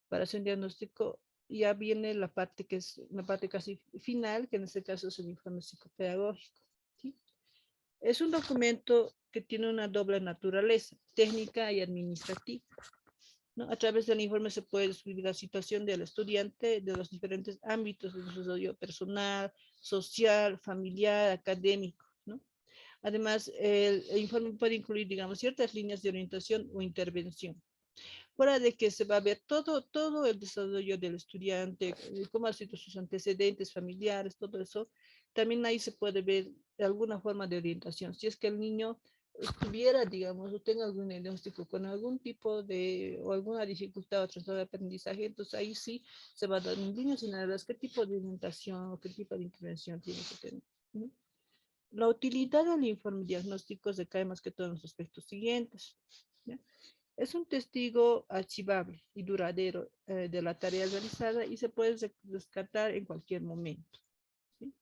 para hacer un diagnóstico, ya viene la parte que es la parte casi final, que en este caso es el informe psicopedagógico, ¿sí? Es un documento que tiene una doble naturaleza, técnica y administrativa, ¿no? A través del informe se puede describir la situación del estudiante de los diferentes ámbitos de desarrollo personal, social, familiar, académico, ¿no? Además, el informe puede incluir, digamos, ciertas líneas de orientación o intervención. Fuera de que se va a ver todo el desarrollo del estudiante, cómo han sido sus antecedentes familiares, todo eso, también ahí se puede ver alguna forma de orientación. Si es que el niño estuviera, digamos, o tenga algún diagnóstico con algún tipo de, o alguna dificultad o trastorno de aprendizaje, entonces ahí sí se va a dar en líneas generales qué tipo de orientación o qué tipo de intervención tiene que tener. ¿No? La utilidad del informe diagnóstico se cae más que todo en los aspectos siguientes. ¿Ya? Es un testigo archivable y duradero de la tarea realizada y se puede descartar en cualquier momento. ¿Sí?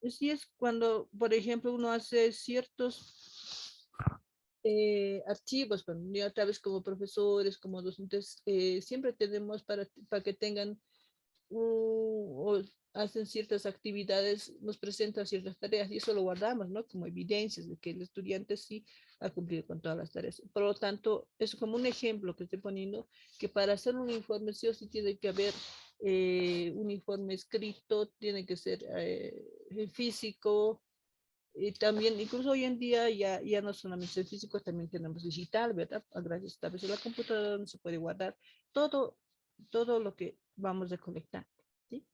Así es cuando, por ejemplo, uno hace ciertos archivos, bueno, ya otra vez como profesores, como docentes, siempre tenemos para que tengan o hacen ciertas actividades, nos presentan ciertas tareas y eso lo guardamos, ¿no? Como evidencias de que el estudiante sí ha cumplido con todas las tareas. Por lo tanto, es como un ejemplo que estoy poniendo, que para hacer un informe sí o sí tiene que haber un informe escrito, tiene que ser físico, y también, incluso hoy en día, ya no solamente el físico, también tenemos digital, ¿verdad? Gracias a través de la computadora donde se puede guardar todo, todo lo que vamos recolectando, ¿sí?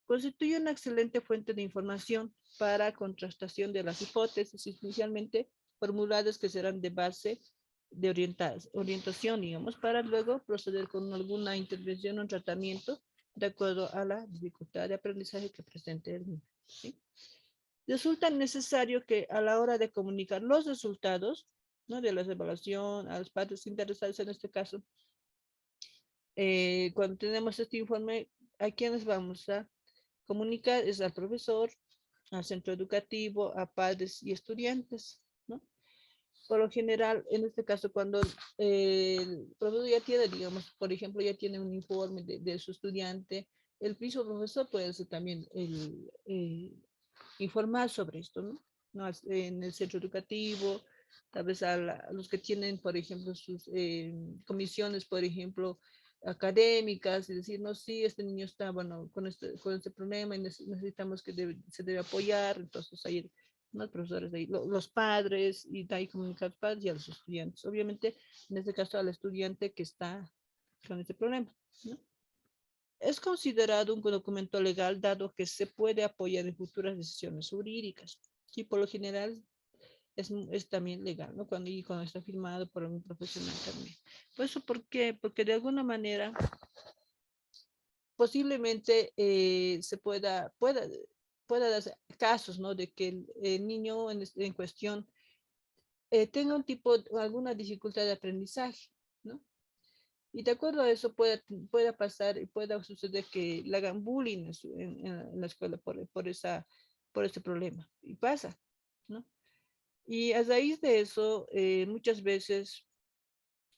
Constituye una excelente fuente de información para contrastación de las hipótesis inicialmente formuladas que serán de base de orientación, digamos, para luego proceder con alguna intervención o tratamiento de acuerdo a la dificultad de aprendizaje que presente el niño, ¿sí? Resulta necesario que a la hora de comunicar los resultados, ¿no? De la evaluación a los padres interesados en este caso, cuando tenemos este informe, ¿a quiénes vamos a comunicar? Es al profesor, al centro educativo, a padres y estudiantes, ¿no? Por lo general, en este caso, cuando el profesor ya tiene, digamos, por ejemplo, ya tiene un informe de su estudiante, el mismo profesor puede ser también informar sobre esto, ¿no? ¿No? En el centro educativo, tal vez a los que tienen, por ejemplo, sus comisiones, por ejemplo, académicas, y decir, no, sí, este niño está, bueno, con este problema y necesitamos que se debe apoyar, entonces ahí los profesores de ahí, los padres, y de ahí comunicar a los padres y a los estudiantes. Obviamente, en este caso, al estudiante que está con este problema, ¿no? Es considerado un documento legal dado que se puede apoyar en futuras decisiones jurídicas y por lo general es también legal, ¿no? Cuando está firmado por un profesional también. Por eso, ¿por qué? Porque de alguna manera posiblemente pueda darse casos, ¿no? De que el niño en cuestión tenga alguna dificultad de aprendizaje, ¿no? Y de acuerdo a eso pueda pasar y pueda suceder que le hagan bullying en la escuela por ese problema. Y pasa, ¿no? Y a raíz de eso, muchas veces,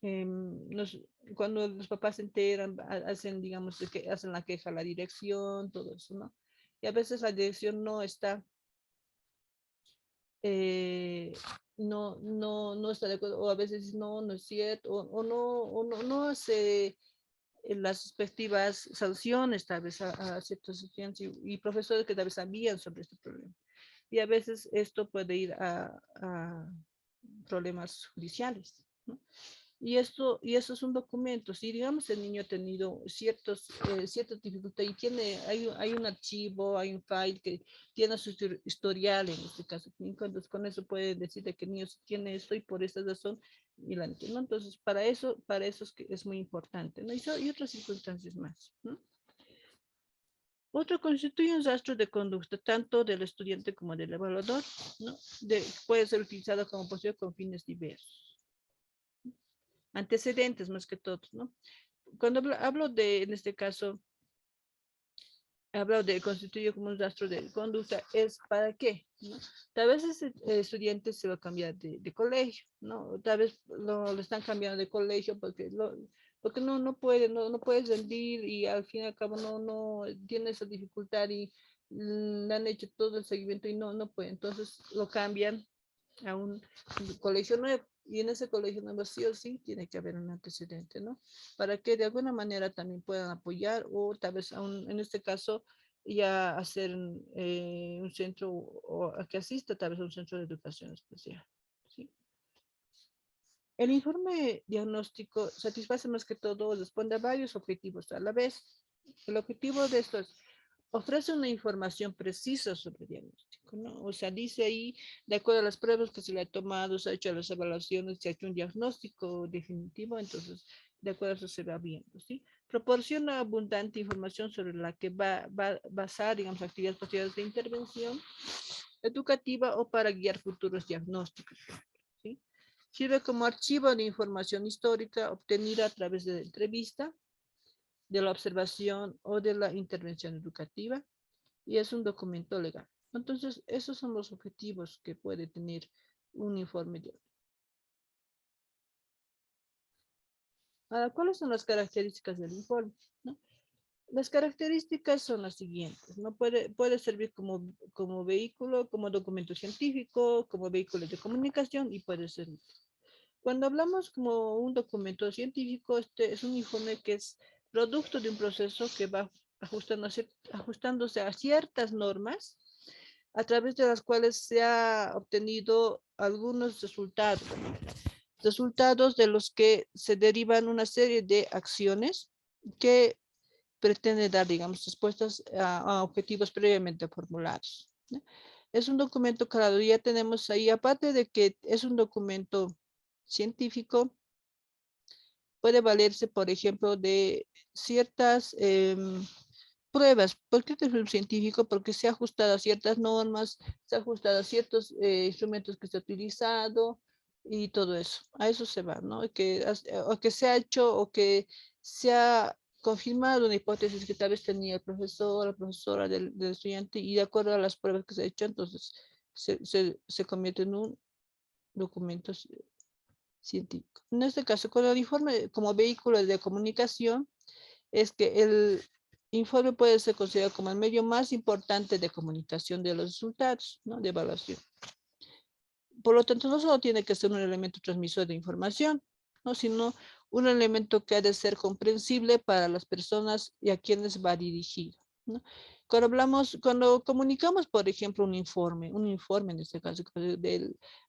nos, cuando los papás se enteran, hacen, digamos, que hacen la queja a la dirección, todo eso, ¿no? Y a veces la dirección no está, eh, no está de acuerdo, o a veces no es cierto, no hace las respectivas sanciones tal vez a ciertos estudiantes y profesores que tal vez sabían sobre este problema. Y a veces esto puede ir a problemas judiciales, ¿no? Y eso es un documento. Si digamos el niño ha tenido ciertas dificultades y hay un archivo, hay un file que tiene su historial en este caso clínico, entonces con eso puede decir de que el niño tiene esto y por esta razón y la ¿no? Entonces para eso es muy importante, ¿no? Y otras circunstancias más, ¿no? Otro constituye un rastro de conducta tanto del estudiante como del evaluador, ¿no? Puede ser utilizado como posterior con fines diversos. Antecedentes más que todo, ¿no? Cuando hablo en este caso, hablo de constituye como un rastro de conducta, ¿es para qué? ¿No? Tal vez ese estudiante se va a cambiar de colegio, ¿no? Tal vez lo están cambiando de colegio porque no puede, no puede rendir y al fin y al cabo no tiene esa dificultad y le han hecho todo el seguimiento y no puede. Entonces lo cambian a un colegio nuevo. Y en ese colegio nuevo sí o sí tiene que haber un antecedente, ¿no? Para que de alguna manera también puedan apoyar o tal vez en este caso ya hacer un centro o a que asista tal vez a un centro de educación especial, ¿sí? El informe diagnóstico satisface más que todo, responde a varios objetivos a la vez. El objetivo de esto es ofrece una información precisa sobre el diagnóstico. ¿no? O sea, dice ahí, de acuerdo a las pruebas que se le ha tomado, se ha hecho las evaluaciones, se ha hecho un diagnóstico definitivo, entonces, de acuerdo a eso se va viendo, ¿sí? Proporciona abundante información sobre la que va a basar, digamos, actividades posteriores de intervención educativa o para guiar futuros diagnósticos, ¿sí? Sirve como archivo de información histórica obtenida a través de la entrevista, de la observación o de la intervención educativa y es un documento legal. Entonces, esos son los objetivos que puede tener un informe de... Ahora, ¿cuáles son las características del informe? ¿No? Las características son las siguientes, ¿no? Puede servir como vehículo, como documento científico, como vehículo de comunicación y puede ser... Cuando hablamos como un documento científico, este es un informe que es producto de un proceso que va ajustándose a ciertas normas a través de las cuales se ha obtenido algunos resultados de los que se derivan una serie de acciones que pretende dar, digamos, respuestas a objetivos previamente formulados, ¿no? Es un documento, claro, ya tenemos ahí, aparte de que es un documento científico, puede valerse, por ejemplo, de ciertas pruebas. ¿Por qué es un científico? Porque se ha ajustado a ciertas normas, se ha ajustado a ciertos instrumentos que se ha utilizado y todo eso. A eso se va, ¿no? O que se ha hecho o que se ha confirmado una hipótesis que tal vez tenía el profesor o la profesora del estudiante y de acuerdo a las pruebas que se ha hecho, entonces se convierte en un documento científico. En este caso, con el informe como vehículo de comunicación, es que el informe puede ser considerado como el medio más importante de comunicación de los resultados, ¿no? De evaluación. Por lo tanto, no solo tiene que ser un elemento transmisor de información, ¿no? Sino un elemento que ha de ser comprensible para las personas y a quienes va dirigido, ¿no? Cuando comunicamos, por ejemplo, un informe en este caso,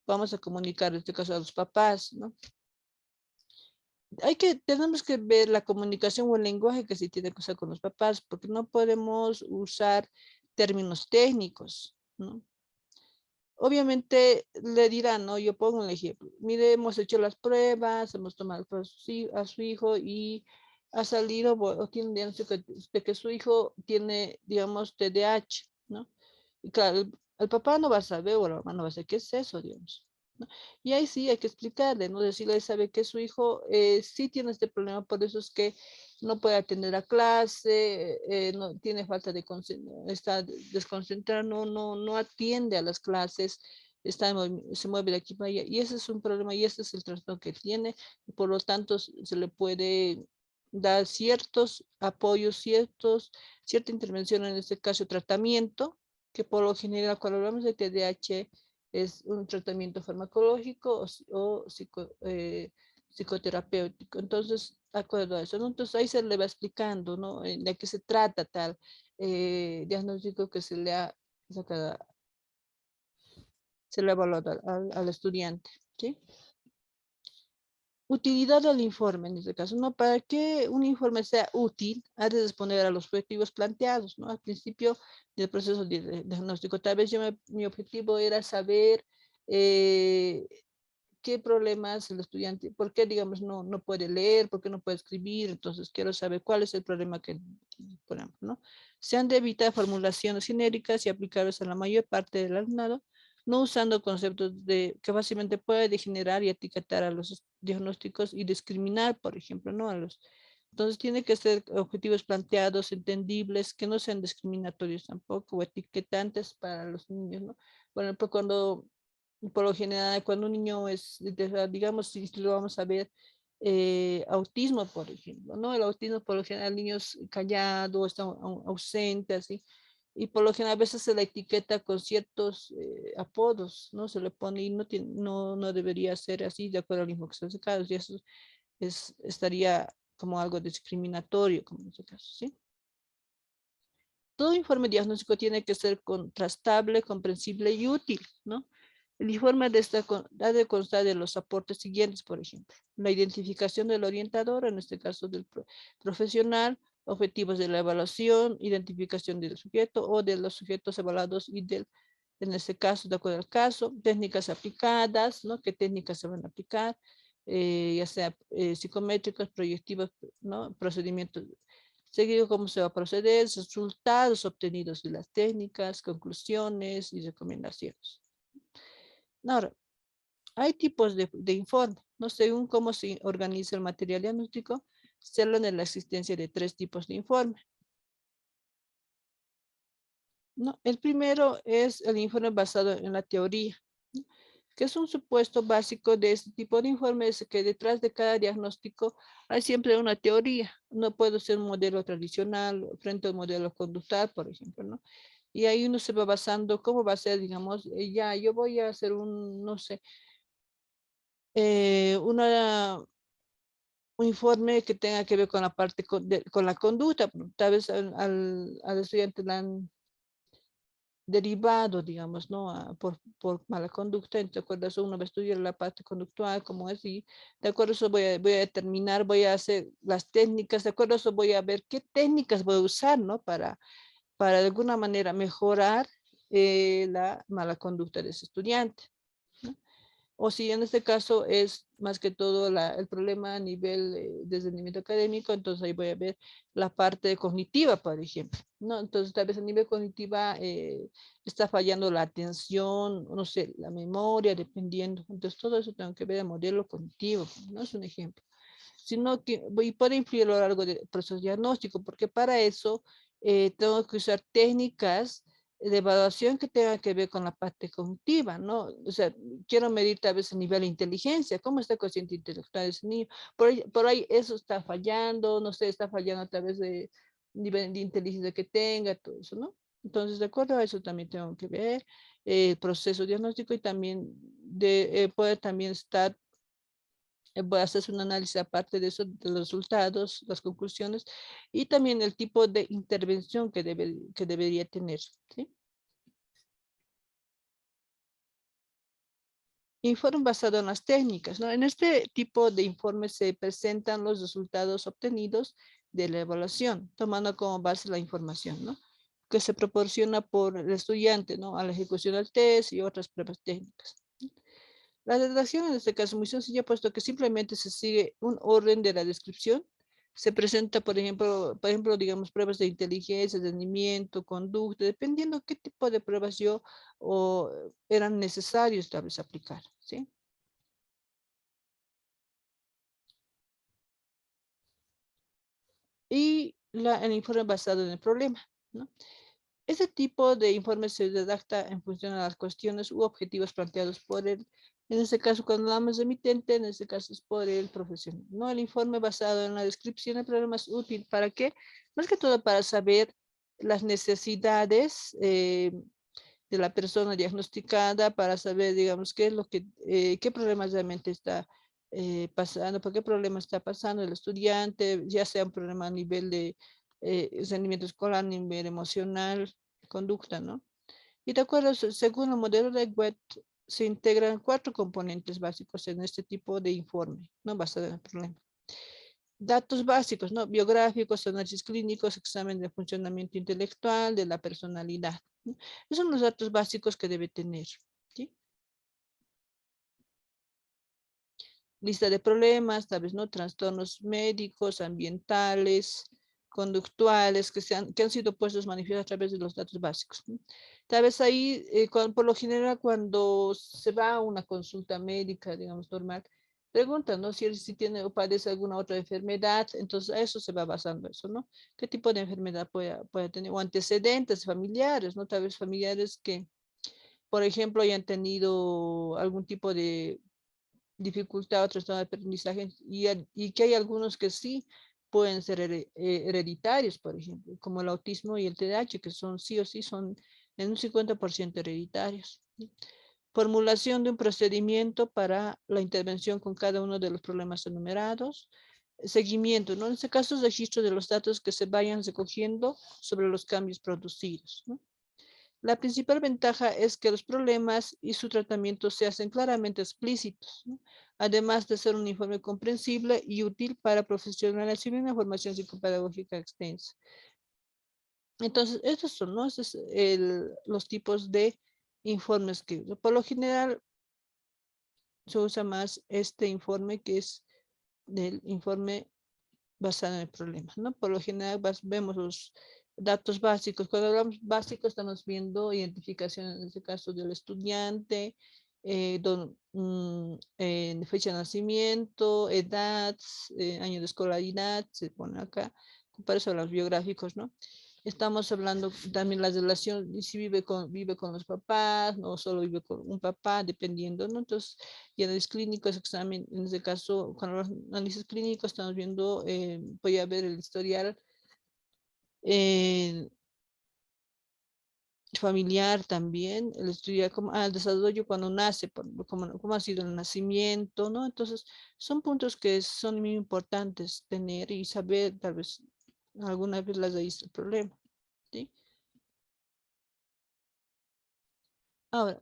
vamos a comunicar en este caso a los papás, ¿no? Tenemos que ver la comunicación o el lenguaje que se tiene que usar con los papás, porque no podemos usar términos técnicos, ¿no? Obviamente le dirán, ¿no? Yo pongo un ejemplo. Mire, hemos hecho las pruebas, hemos tomado a su hijo y ha salido o tiene un diagnóstico de que su hijo tiene, digamos, TDAH, ¿no? Y claro, el papá no va a saber o la mamá no va a saber qué es eso, digamos, ¿no? Y ahí sí hay que explicarle, ¿no? Decirle, sabe que su hijo sí tiene este problema, por eso es que no puede atender a clase, no tiene falta de está desconcentrado, no atiende a las clases, se mueve de aquí para allá, y ese es un problema, y ese es el trastorno que tiene, y por lo tanto se le puede dar ciertos apoyos, cierta intervención, en este caso tratamiento, que por lo general cuando hablamos de TDAH es un tratamiento farmacológico psicoterapéutico. Entonces, de acuerdo a eso, ¿no? Entonces ahí se le va explicando, ¿no? De qué se trata tal diagnóstico que sacado, se le ha evaluado al estudiante, ¿sí? Utilidad del informe, en este caso, ¿no? Para que un informe sea útil, ha de responder a los objetivos planteados, ¿no? Al principio del proceso de diagnóstico, tal vez mi objetivo era saber eh, qué problemas el estudiante, por qué, digamos, no puede leer, por qué no puede escribir, entonces quiero saber cuál es el problema que ponemos, ¿no? Se han de evitar formulaciones genéricas y aplicables a la mayor parte del alumnado, no usando conceptos que fácilmente puede degenerar y etiquetar a los diagnósticos y discriminar, por ejemplo, ¿no? Entonces tiene que ser objetivos planteados, entendibles, que no sean discriminatorios tampoco o etiquetantes para los niños, ¿no? Por ejemplo, por lo general, cuando un niño digamos, si lo vamos a ver, autismo, por ejemplo, ¿no? El autismo, por lo general, el niño es callado, está ausente, así, y por lo general a veces se la etiqueta con ciertos apodos, ¿no? Se le pone y no debería ser así, de acuerdo al mismo que se hace caso, y eso estaría como algo discriminatorio, como en este caso, ¿sí? Todo informe diagnóstico tiene que ser contrastable, comprensible y útil, ¿no? El informe ha de constar de los aportes siguientes, por ejemplo, la identificación del orientador, en este caso del profesional, objetivos de la evaluación, identificación del sujeto o de los sujetos evaluados y del en este caso, de acuerdo al caso, técnicas aplicadas, ¿no? ¿Qué técnicas se van a aplicar? Ya sea psicométricas, proyectivas, ¿no? Procedimientos, seguido cómo se va a proceder, resultados obtenidos de las técnicas, conclusiones y recomendaciones. Ahora, hay tipos de informe, ¿no? Según cómo se organiza el material diagnóstico, se habla de la existencia de 3 tipos de informe. ¿No? El primero es el informe basado en la teoría, ¿no? Que es un supuesto básico de este tipo de informes, que detrás de cada diagnóstico hay siempre una teoría. No puede ser un modelo tradicional frente a un modelo conductual, por ejemplo, ¿no? Y ahí uno se va basando, ¿cómo va a ser? Digamos, ya, yo voy a hacer un, no sé, un informe que tenga que ver con la parte, con la conducta. Tal vez al estudiante le han derivado, digamos, ¿no? Por mala conducta. Entonces, de acuerdo a eso, uno va a estudiar la parte conductual, como es, y de acuerdo a eso voy a determinar, voy a hacer las técnicas, de acuerdo a eso voy a ver qué técnicas voy a usar, ¿no? Para de alguna manera mejorar la mala conducta de ese estudiante, ¿no? O si en este caso es más que todo el problema a nivel de rendimiento académico, entonces ahí voy a ver la parte cognitiva, por ejemplo, ¿no? Entonces tal vez a nivel cognitiva está fallando la atención, no sé, la memoria, dependiendo. Entonces todo eso tengo que ver el modelo cognitivo, no es un ejemplo. Sino que puede influir a lo largo del proceso diagnóstico, porque para eso tengo que usar técnicas de evaluación que tengan que ver con la parte cognitiva, ¿no? O sea, quiero medir tal vez el nivel de inteligencia, cómo está el cociente intelectual de ese niño. Por ahí eso está fallando, no sé, está fallando a través de nivel de inteligencia que tenga, todo eso, ¿no? Entonces, de acuerdo a eso también tengo que ver el proceso diagnóstico, y también puede también estar, voy a hacer un análisis aparte de eso, de los resultados, las conclusiones, y también el tipo de intervención que debería tener, ¿sí? Informe basado en las técnicas, ¿no? En este tipo de informes se presentan los resultados obtenidos de la evaluación, tomando como base la información, ¿no? Que se proporciona por el estudiante, ¿no? A la ejecución del test y otras pruebas técnicas. La redacción en este caso es muy sencilla, puesto que simplemente se sigue un orden de la descripción. Se presenta, por ejemplo, digamos, pruebas de inteligencia, de rendimiento, conducta, dependiendo qué tipo de pruebas yo o eran necesarios tal vez aplicar, ¿sí? Y el informe basado en el problema, ¿no? Ese tipo de informe se redacta en función a las cuestiones u objetivos planteados por el, en este caso cuando hablamos de emitente, en este caso es por el profesional, ¿no? El informe basado en la descripción del problema es útil, ¿para qué? Más que todo para saber las necesidades de la persona diagnosticada, para saber, digamos, qué es lo que, qué problemas realmente está pasando, por qué problema está pasando el estudiante, ya sea un problema a nivel de rendimiento escolar, a nivel emocional, conducta, ¿no? Y de acuerdo, según el modelo de Webb, se integran 4 componentes básicos en este tipo de informe, ¿no? Basado en el problema. Datos básicos, ¿no? Biográficos, análisis clínicos, examen de funcionamiento intelectual, de la personalidad, ¿no? Esos son los datos básicos que debe tener, ¿sí? Lista de problemas, tal vez, ¿no? Trastornos médicos, ambientales, conductuales, que han sido puestos manifiesto a través de los datos básicos, ¿no? Tal vez ahí, por lo general, cuando se va a una consulta médica, digamos, normal, preguntan, ¿no? Si tiene o padece alguna otra enfermedad, entonces a eso se va basando eso, ¿no? ¿Qué tipo de enfermedad puede tener? O antecedentes familiares, ¿no? Tal vez familiares que, por ejemplo, hayan tenido algún tipo de dificultad o trastorno de aprendizaje, y que hay algunos que sí pueden ser hereditarios, por ejemplo, como el autismo y el TDAH, que son sí o sí son en un 50% hereditarios. Formulación de un procedimiento para la intervención con cada uno de los problemas enumerados. Seguimiento, ¿no? En este caso, registro de los datos que se vayan recogiendo sobre los cambios producidos, ¿no? La principal ventaja es que los problemas y su tratamiento se hacen claramente explícitos, ¿no? Además de ser un informe comprensible y útil para profesionales y una formación psicopedagógica extensa. Entonces, estos son, ¿no? Estos los tipos de informes que por lo general se usa más este informe que es del informe basado en el problema, ¿no? Por lo general vemos los datos básicos. Cuando hablamos básicos estamos viendo identificación, en este caso del estudiante, fecha de nacimiento, edad, año de escolaridad, se pone acá, para eso los biográficos, ¿no? Estamos hablando también la relación, y si vive con los papás, no solo vive con un papá, dependiendo, ¿no? Entonces, y análisis clínicos, examen, en este caso, cuando los análisis clínicos estamos viendo, voy a ver el historial eh, familiar también, el estudiar el desarrollo cuando nace, cómo ha sido el nacimiento, ¿no? Entonces, son puntos que son muy importantes tener y saber, tal vez, alguna vez las raíz del problema, ¿sí? Ahora,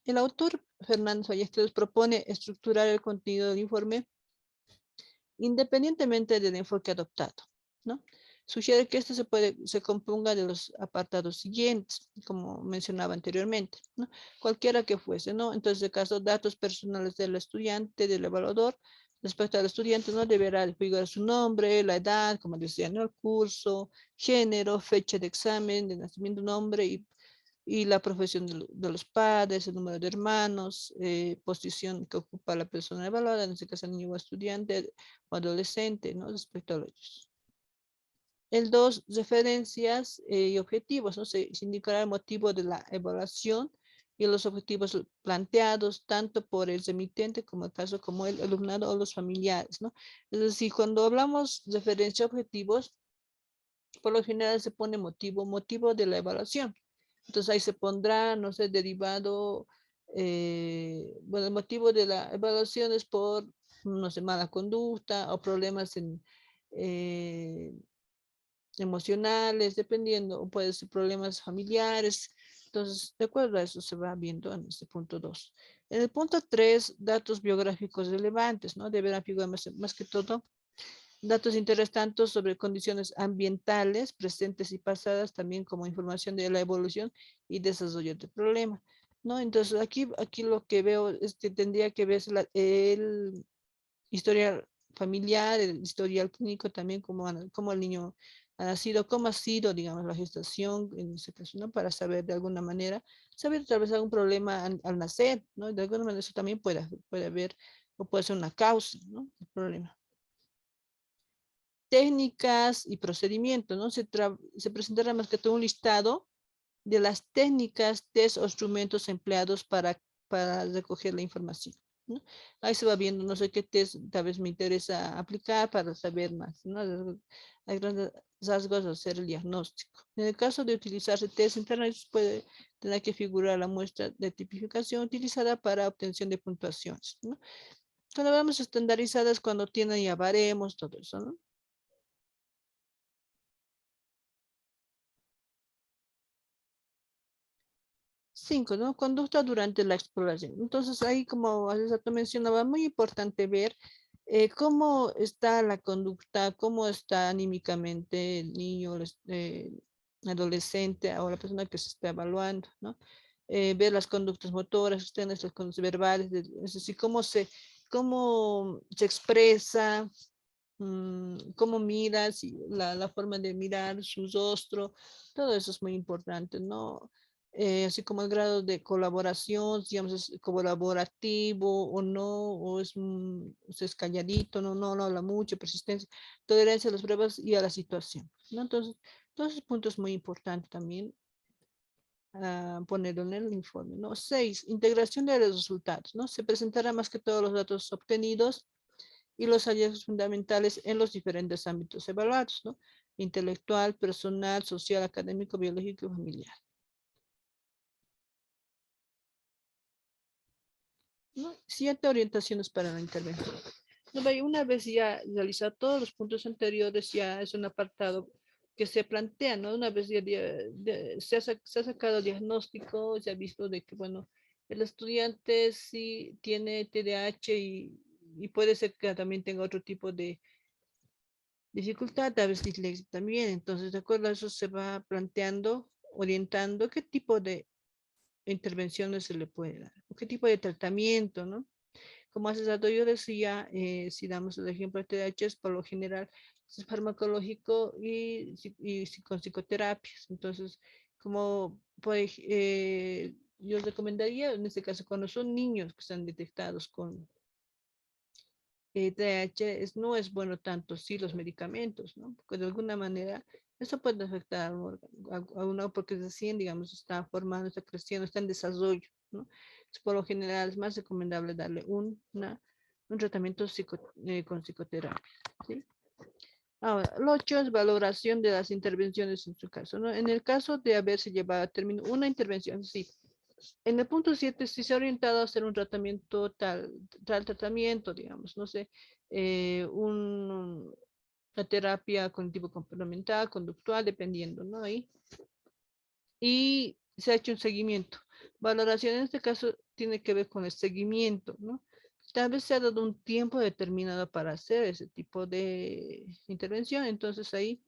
el autor Fernández Ballesteros propone estructurar el contenido del informe independientemente del enfoque adoptado, ¿no? Sugiere que este se componga de los apartados siguientes, como mencionaba anteriormente, ¿no? Cualquiera que fuese, ¿no? Entonces, en caso, datos personales del estudiante, del evaluador, respecto al estudiante, no deberá figurar su nombre, la edad, como decía, ¿no? El curso, género, fecha de examen, de nacimiento, nombre y la profesión de los padres, el número de hermanos, posición que ocupa la persona evaluada, en este caso niño o estudiante o adolescente, ¿no? Respecto a ellos. El 2, referencias y objetivos, ¿no? Se indicará el motivo de la evaluación y los objetivos planteados tanto por el remitente como el caso como el alumnado o los familiares, ¿no? Es decir, cuando hablamos de referencia objetivos, por lo general se pone motivo de la evaluación. Entonces ahí se pondrá, no sé, derivado, bueno, el motivo de la evaluación es por, no sé, mala conducta o problemas eh, emocionales, dependiendo, o puede ser problemas familiares. Entonces, de acuerdo a eso se va viendo en este punto 2. En el punto 3, datos biográficos relevantes, ¿no? Deberán figurar más que todo datos interesantes sobre condiciones ambientales presentes y pasadas, también como información de la evolución y desarrollo del problema, ¿no? Entonces, aquí lo que veo es que tendría que ver el historial familiar, el historial clínico también, cómo el niño ha nacido, cómo ha sido, digamos, la gestación en ese caso, ¿no? Para saber de alguna manera, saber tal vez algún problema al nacer, ¿no? De alguna manera eso también puede haber, o puede ser una causa, ¿no? El problema. Técnicas y procedimientos, ¿no? Se presentará más que todo un listado de las técnicas, test o instrumentos empleados para recoger la información, ¿no? Ahí se va viendo, no sé qué test tal vez me interesa aplicar para saber más, ¿no? Hay grandes rasgos de hacer el diagnóstico. En el caso de utilizarse test internos, puede tener que figurar la muestra de tipificación utilizada para obtención de puntuaciones, ¿no? Cuando hablamos estandarizadas, cuando tienen ya baremos, todo eso, ¿no? 5, ¿no? Conducta durante la exploración. Entonces, ahí, como tú mencionaba, muy importante ver cómo está la conducta, cómo está anímicamente el niño, adolescente o la persona que se está evaluando, ¿no? Ver las conductas motoras, las conductas verbales, es decir, cómo se expresa, cómo mira, la forma de mirar, su rostro, todo eso es muy importante, ¿no? Así como el grado de colaboración, digamos, es colaborativo o no, es calladito, no habla mucho, persistencia, tolerancia a las pruebas y a la situación, ¿no? Entonces, todos esos puntos muy importantes también ponerlo en el informe, ¿no? 6, integración de los resultados, ¿no? Se presentará más que todos los datos obtenidos y los hallazgos fundamentales en los diferentes ámbitos evaluados, ¿no? Intelectual, personal, social, académico, biológico y familiar, ¿no? 7 orientaciones para la intervención. Una vez ya realizado todos los puntos anteriores, ya es un apartado que se plantea, ¿no? Una vez ya se ha sacado diagnóstico, se ha visto de que, bueno, el estudiante sí tiene TDAH y puede ser que también tenga otro tipo de dificultad, a veces dislexia también. Entonces, de acuerdo a eso se va planteando, orientando qué tipo de intervenciones se le puede dar? ¿Qué tipo de tratamiento, no? Como hace rato yo decía, si damos el ejemplo de TDAH, es por lo general es farmacológico y con psicoterapias. Entonces, como pues, yo recomendaría, en este caso, cuando son niños que están detectados con TDAH, no es bueno tanto sí los medicamentos, ¿no? Porque de alguna manera eso puede afectar a un órgano, a uno porque recién, digamos, está formando, está creciendo, está en desarrollo, ¿no? Entonces, por lo general es más recomendable darle un tratamiento con psicoterapia, ¿sí? Ahora, lo 8 es valoración de las intervenciones en su caso, ¿no? En el caso de haberse llevado a término una intervención, sí. En el punto 7, si se ha orientado a hacer un tratamiento, tal tratamiento, digamos, no sé, una terapia cognitivo complementar, conductual, dependiendo, ¿no? Y se ha hecho un seguimiento. Valoración en este caso tiene que ver con el seguimiento, ¿no? Tal vez se ha dado un tiempo determinado para hacer ese tipo de intervención, entonces ahí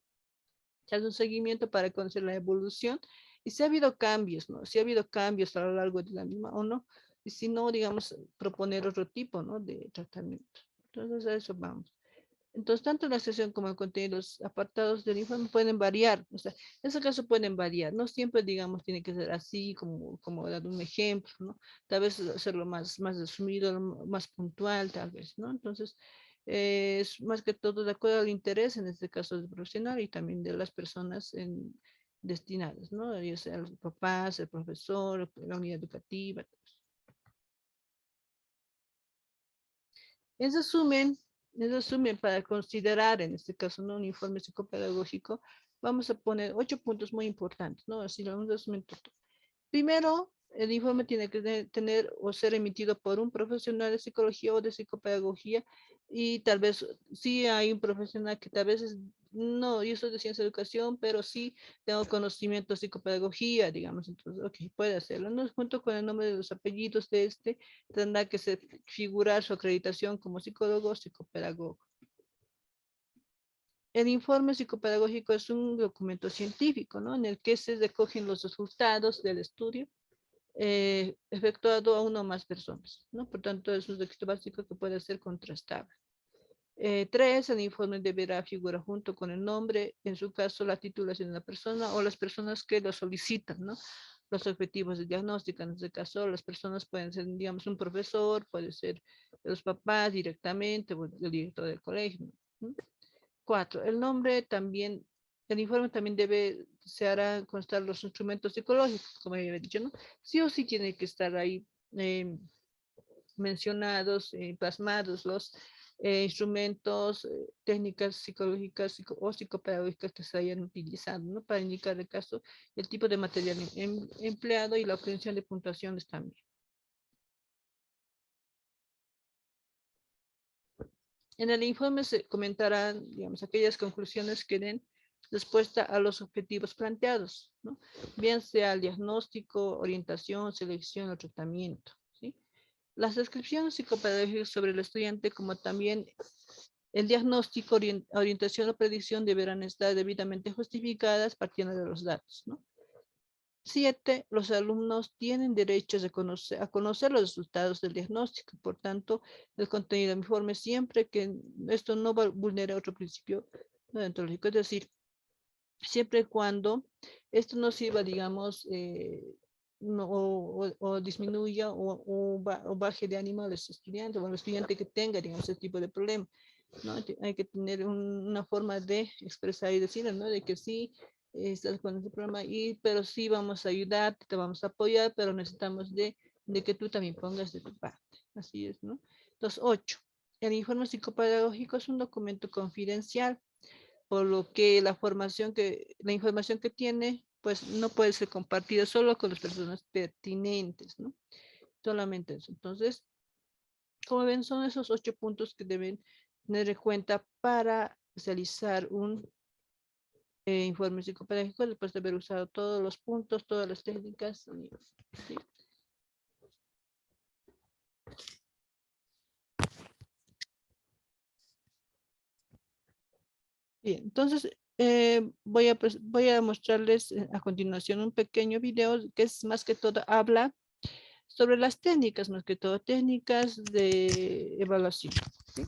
se hace un seguimiento para conocer la evolución y si ha habido cambios, ¿no? Si ha habido cambios a lo largo de la misma o no, y si no, digamos, proponer otro tipo, ¿no? De tratamiento. Entonces a eso vamos. Entonces, tanto la sesión como el contenido, los apartados del informe pueden variar, o sea, en ese caso pueden variar, no siempre, digamos, tiene que ser así, como he dado un ejemplo, ¿no? Tal vez hacerlo más resumido, más puntual, tal vez, ¿no? Entonces, es más que todo de acuerdo al interés, en este caso del profesional y también de las personas destinadas, ¿no? Ya sea los papás, el profesor, la unidad educativa. En resumen, para considerar, en este caso, ¿no? Un informe psicopedagógico, vamos a poner 8 puntos muy importantes, ¿no? Así lo un resumen. Primero, el informe tiene que tener o ser emitido por un profesional de psicología o de psicopedagogía y tal vez sí hay un profesional que tal vez no, yo soy de ciencia de educación, pero sí tengo conocimiento de psicopedagogía, digamos, entonces, ok, puede hacerlo, ¿no? Junto con el nombre de los apellidos de tendrá que figurar su acreditación como psicólogo o psicopedagogo. El informe psicopedagógico es un documento científico, ¿no? En el que se recogen los resultados del estudio efectuado a una o más personas, ¿no? Por tanto, es un requisito básico que puede ser contrastable. 3, el informe deberá figurar junto con el nombre, en su caso la titulación de la persona o las personas que lo solicitan, ¿no? Los objetivos de diagnóstico, en este caso las personas pueden ser, digamos, un profesor, puede ser los papás directamente, o el director del colegio, ¿no? 4, el nombre también, el informe también se hará constar los instrumentos psicológicos, como ya había dicho, ¿no? Sí o sí tiene que estar ahí eh, mencionados, plasmados los instrumentos, técnicas psicológicas o psicopedagógicas que se hayan utilizado, ¿no? Para indicar el caso, el tipo de material empleado y la obtención de puntuaciones también. En el informe se comentarán, digamos, aquellas conclusiones que den respuesta a los objetivos planteados, ¿no? Bien sea el diagnóstico, orientación, selección o tratamiento, ¿sí? Las descripciones psicopedagógicas sobre el estudiante, como también el diagnóstico, orientación o predicción deberán estar debidamente justificadas partiendo de los datos, ¿no? 7, los alumnos tienen derechos a conocer los resultados del diagnóstico. Por tanto, el contenido del informe siempre que esto no vulnere otro principio deontológico, es decir, siempre y cuando esto no sirva, digamos, no, o disminuya o baje de ánimo a los estudiantes o al estudiante que tenga, digamos, ese tipo de problema, ¿no? Hay que tener una forma de expresar y decir, ¿no? De que sí, estás con este programa, pero sí vamos a ayudar, te vamos a apoyar, pero necesitamos de que tú también pongas de tu parte. Así es, ¿no? Entonces, 8. El informe psicopedagógico es un documento confidencial, por lo que la información que tiene, pues no puede ser compartida solo con las personas pertinentes, ¿no? Solamente eso. Entonces, como ven, son esos 8 puntos que deben tener en cuenta para realizar un informe psicopedagógico después de haber usado todos los puntos, todas las técnicas. ¿Sí? Bien, entonces Voy a mostrarles a continuación un pequeño video que es más que todo habla sobre las técnicas, más que todo técnicas de evaluación. ¿Sí?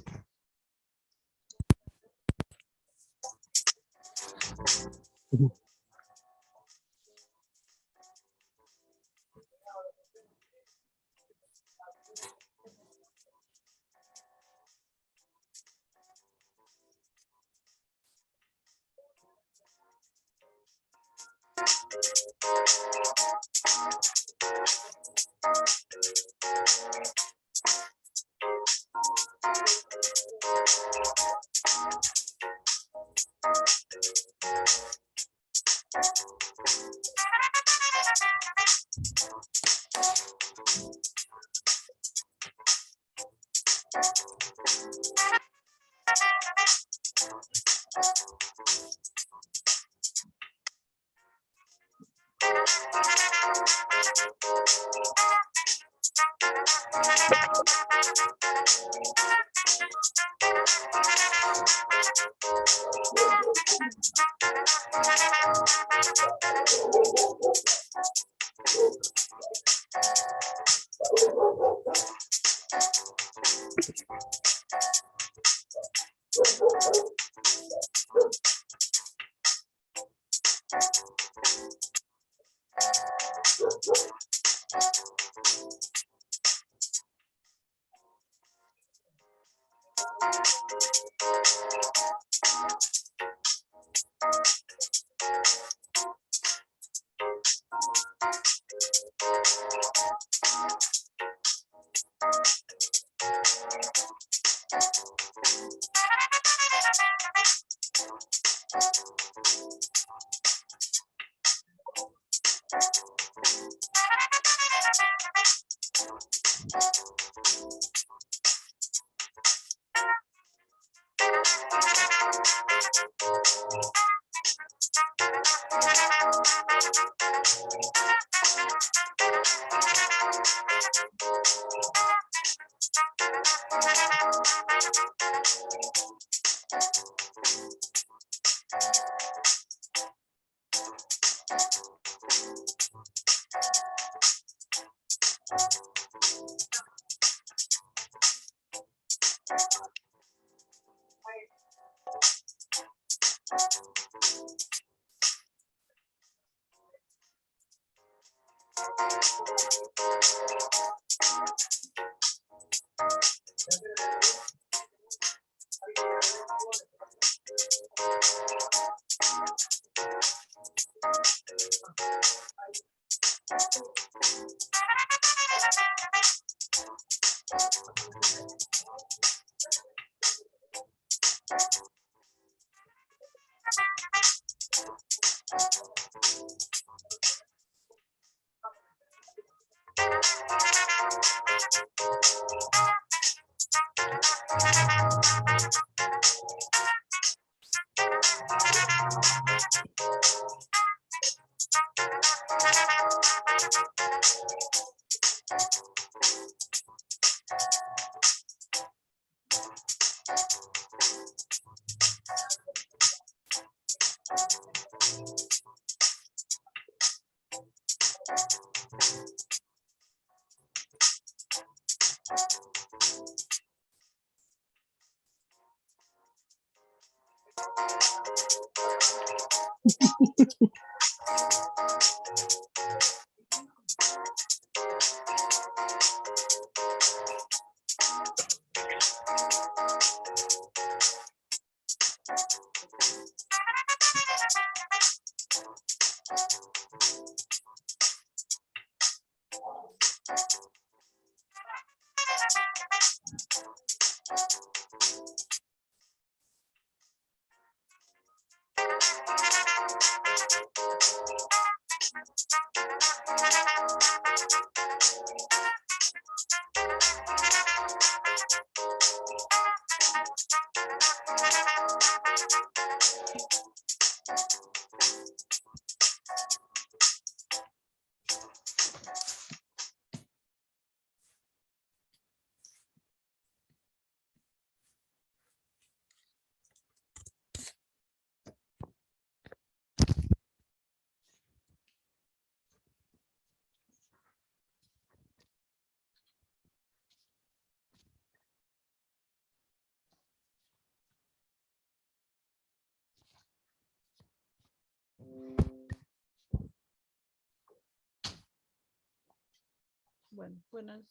Bueno, buenas.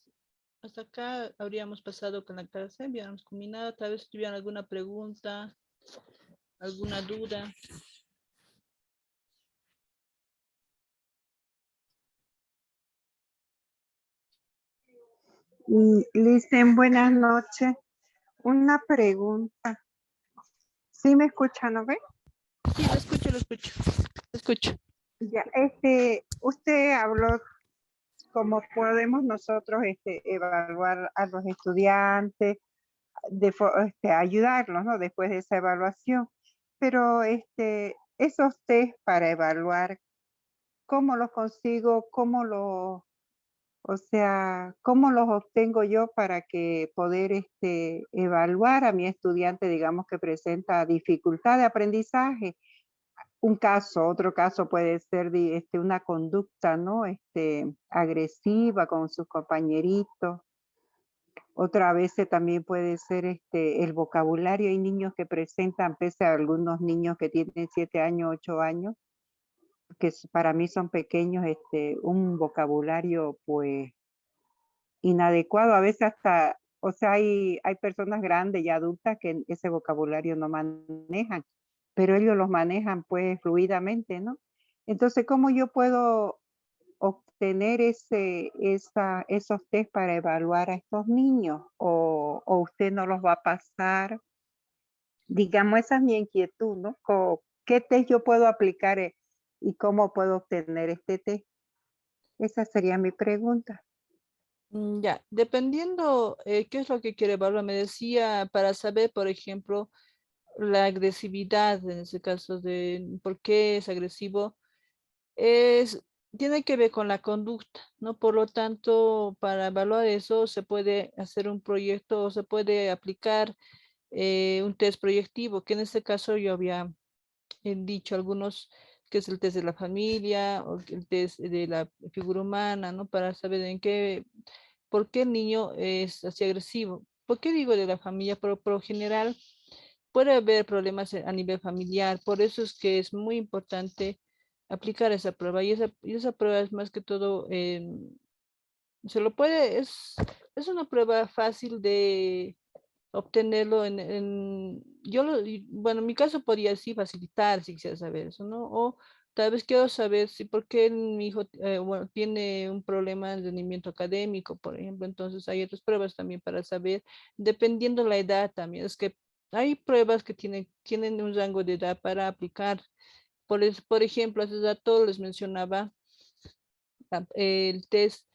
Hasta acá habríamos pasado con la clase, habíamos culminado. Tal vez tuvieran alguna pregunta, alguna duda. Licen, buenas noches. Una pregunta. ¿Sí me escucha, no ve? Sí, lo escucho, lo escucho. Lo escucho. Ya, usted habló cómo podemos nosotros evaluar a los estudiantes, ayudarlos, ¿no? Después de esa evaluación. Pero esos test para evaluar, ¿cómo los consigo? O sea, ¿cómo los obtengo yo para que poder evaluar a mi estudiante, digamos, que presenta dificultad de aprendizaje? Un caso, otro caso puede ser una conducta, ¿no? Agresiva con sus compañeritos. Otra vez también puede ser el vocabulario. Hay niños que presentan, pese a algunos niños que tienen 7 años, 8 años, que para mí son pequeños, un vocabulario pues inadecuado, a veces hasta, o sea, hay personas grandes y adultas que ese vocabulario no manejan, pero ellos los manejan pues fluidamente, ¿no? Entonces, ¿cómo yo puedo obtener esos test para evaluar a estos niños? ¿O usted no los va a pasar? Digamos, esa es mi inquietud, ¿no? ¿Qué test yo puedo aplicar y cómo puedo obtener este test? Esa sería mi pregunta. Ya, dependiendo qué es lo que quiere evaluar, me decía para saber, por ejemplo, la agresividad, en ese caso de por qué es agresivo, es, tiene que ver con la conducta, ¿no? Por lo tanto, para evaluar eso se puede hacer un proyecto o se puede aplicar un test proyectivo, que en este caso yo había dicho algunos, que es el test de la familia o el test de la figura humana, ¿no? Para saber en qué, por qué el niño es así agresivo. ¿Por qué digo de la familia? Por lo general puede haber problemas a nivel familiar, por eso es que es muy importante aplicar esa prueba y esa prueba es más que todo, se lo puede, es una prueba fácil de obtenerlo bueno, en mi caso podría sí facilitar si quisiera saber eso, ¿no? O tal vez quiero saber si por qué mi hijo, bueno, tiene un problema de rendimiento académico, por ejemplo, entonces hay otras pruebas también para saber, dependiendo la edad también, es que hay pruebas que tienen un rango de edad para aplicar. Por ejemplo, hace rato les mencionaba el test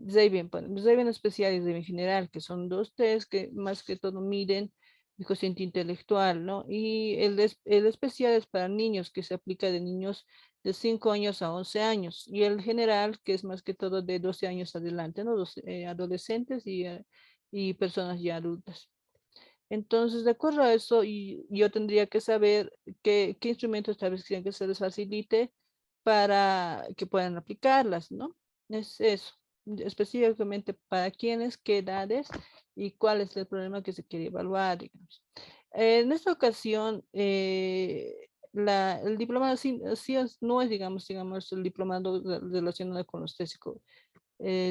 Zeiben, Zeiben especial y Zeiben general, que son dos test que más que todo miden el cociente intelectual, ¿no? Y el especial es para niños, que se aplica de niños de 5 años a 11 años, y el general, que es más que todo de 12 años adelante, ¿no? Adolescentes y personas ya adultas. Entonces, de acuerdo a eso, y yo tendría que saber qué instrumentos tal vez quieren que se les facilite para que puedan aplicarlas, ¿no? Es eso, específicamente para quiénes, qué edades y cuál es el problema que se quiere evaluar, digamos. En esta ocasión, el diplomado no es, digamos, el diplomado relacionado con los test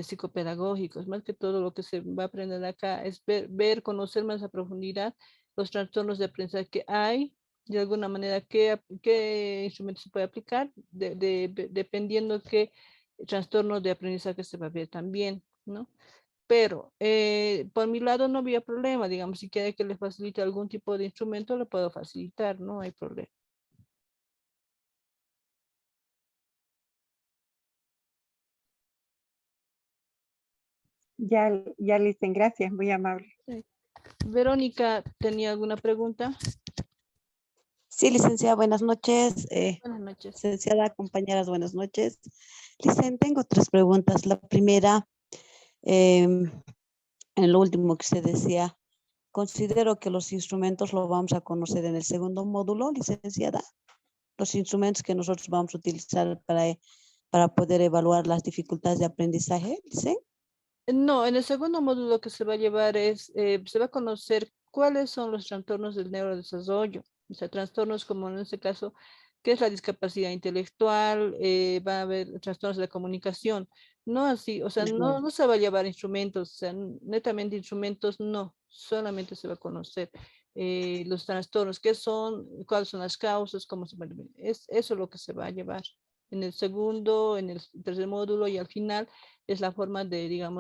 psicopedagógicos. Más que todo lo que se va a aprender acá es conocer más a profundidad los trastornos de aprendizaje que hay, de alguna manera qué instrumento se puede aplicar, dependiendo qué trastorno de aprendizaje se va a ver también, ¿no? Pero por mi lado no había problema, digamos, si quiere que le facilite algún tipo de instrumento, le puedo facilitar, no hay problema. Ya, Licen, gracias, muy amable. Sí. Verónica, ¿tenía alguna pregunta? Sí, licenciada, buenas noches. Buenas noches. Licenciada, compañeras, buenas noches. Licen, tengo tres preguntas. La primera, en lo último que usted decía, considero que los instrumentos lo vamos a conocer en el segundo módulo, licenciada. Los instrumentos que nosotros vamos a utilizar para poder evaluar las dificultades de aprendizaje, ¿sí? No, en el segundo módulo que se va a llevar se va a conocer cuáles son los trastornos del neurodesarrollo, o sea, trastornos como en este caso qué es la discapacidad intelectual, va a haber trastornos de la comunicación, no así, o sea, no, no se va a llevar instrumentos, o sea, netamente instrumentos, no, solamente se va a conocer los trastornos, qué son, cuáles son las causas, cómo se van, es eso lo que se va a llevar en el segundo, en el tercer módulo y al final es la forma de, digamos,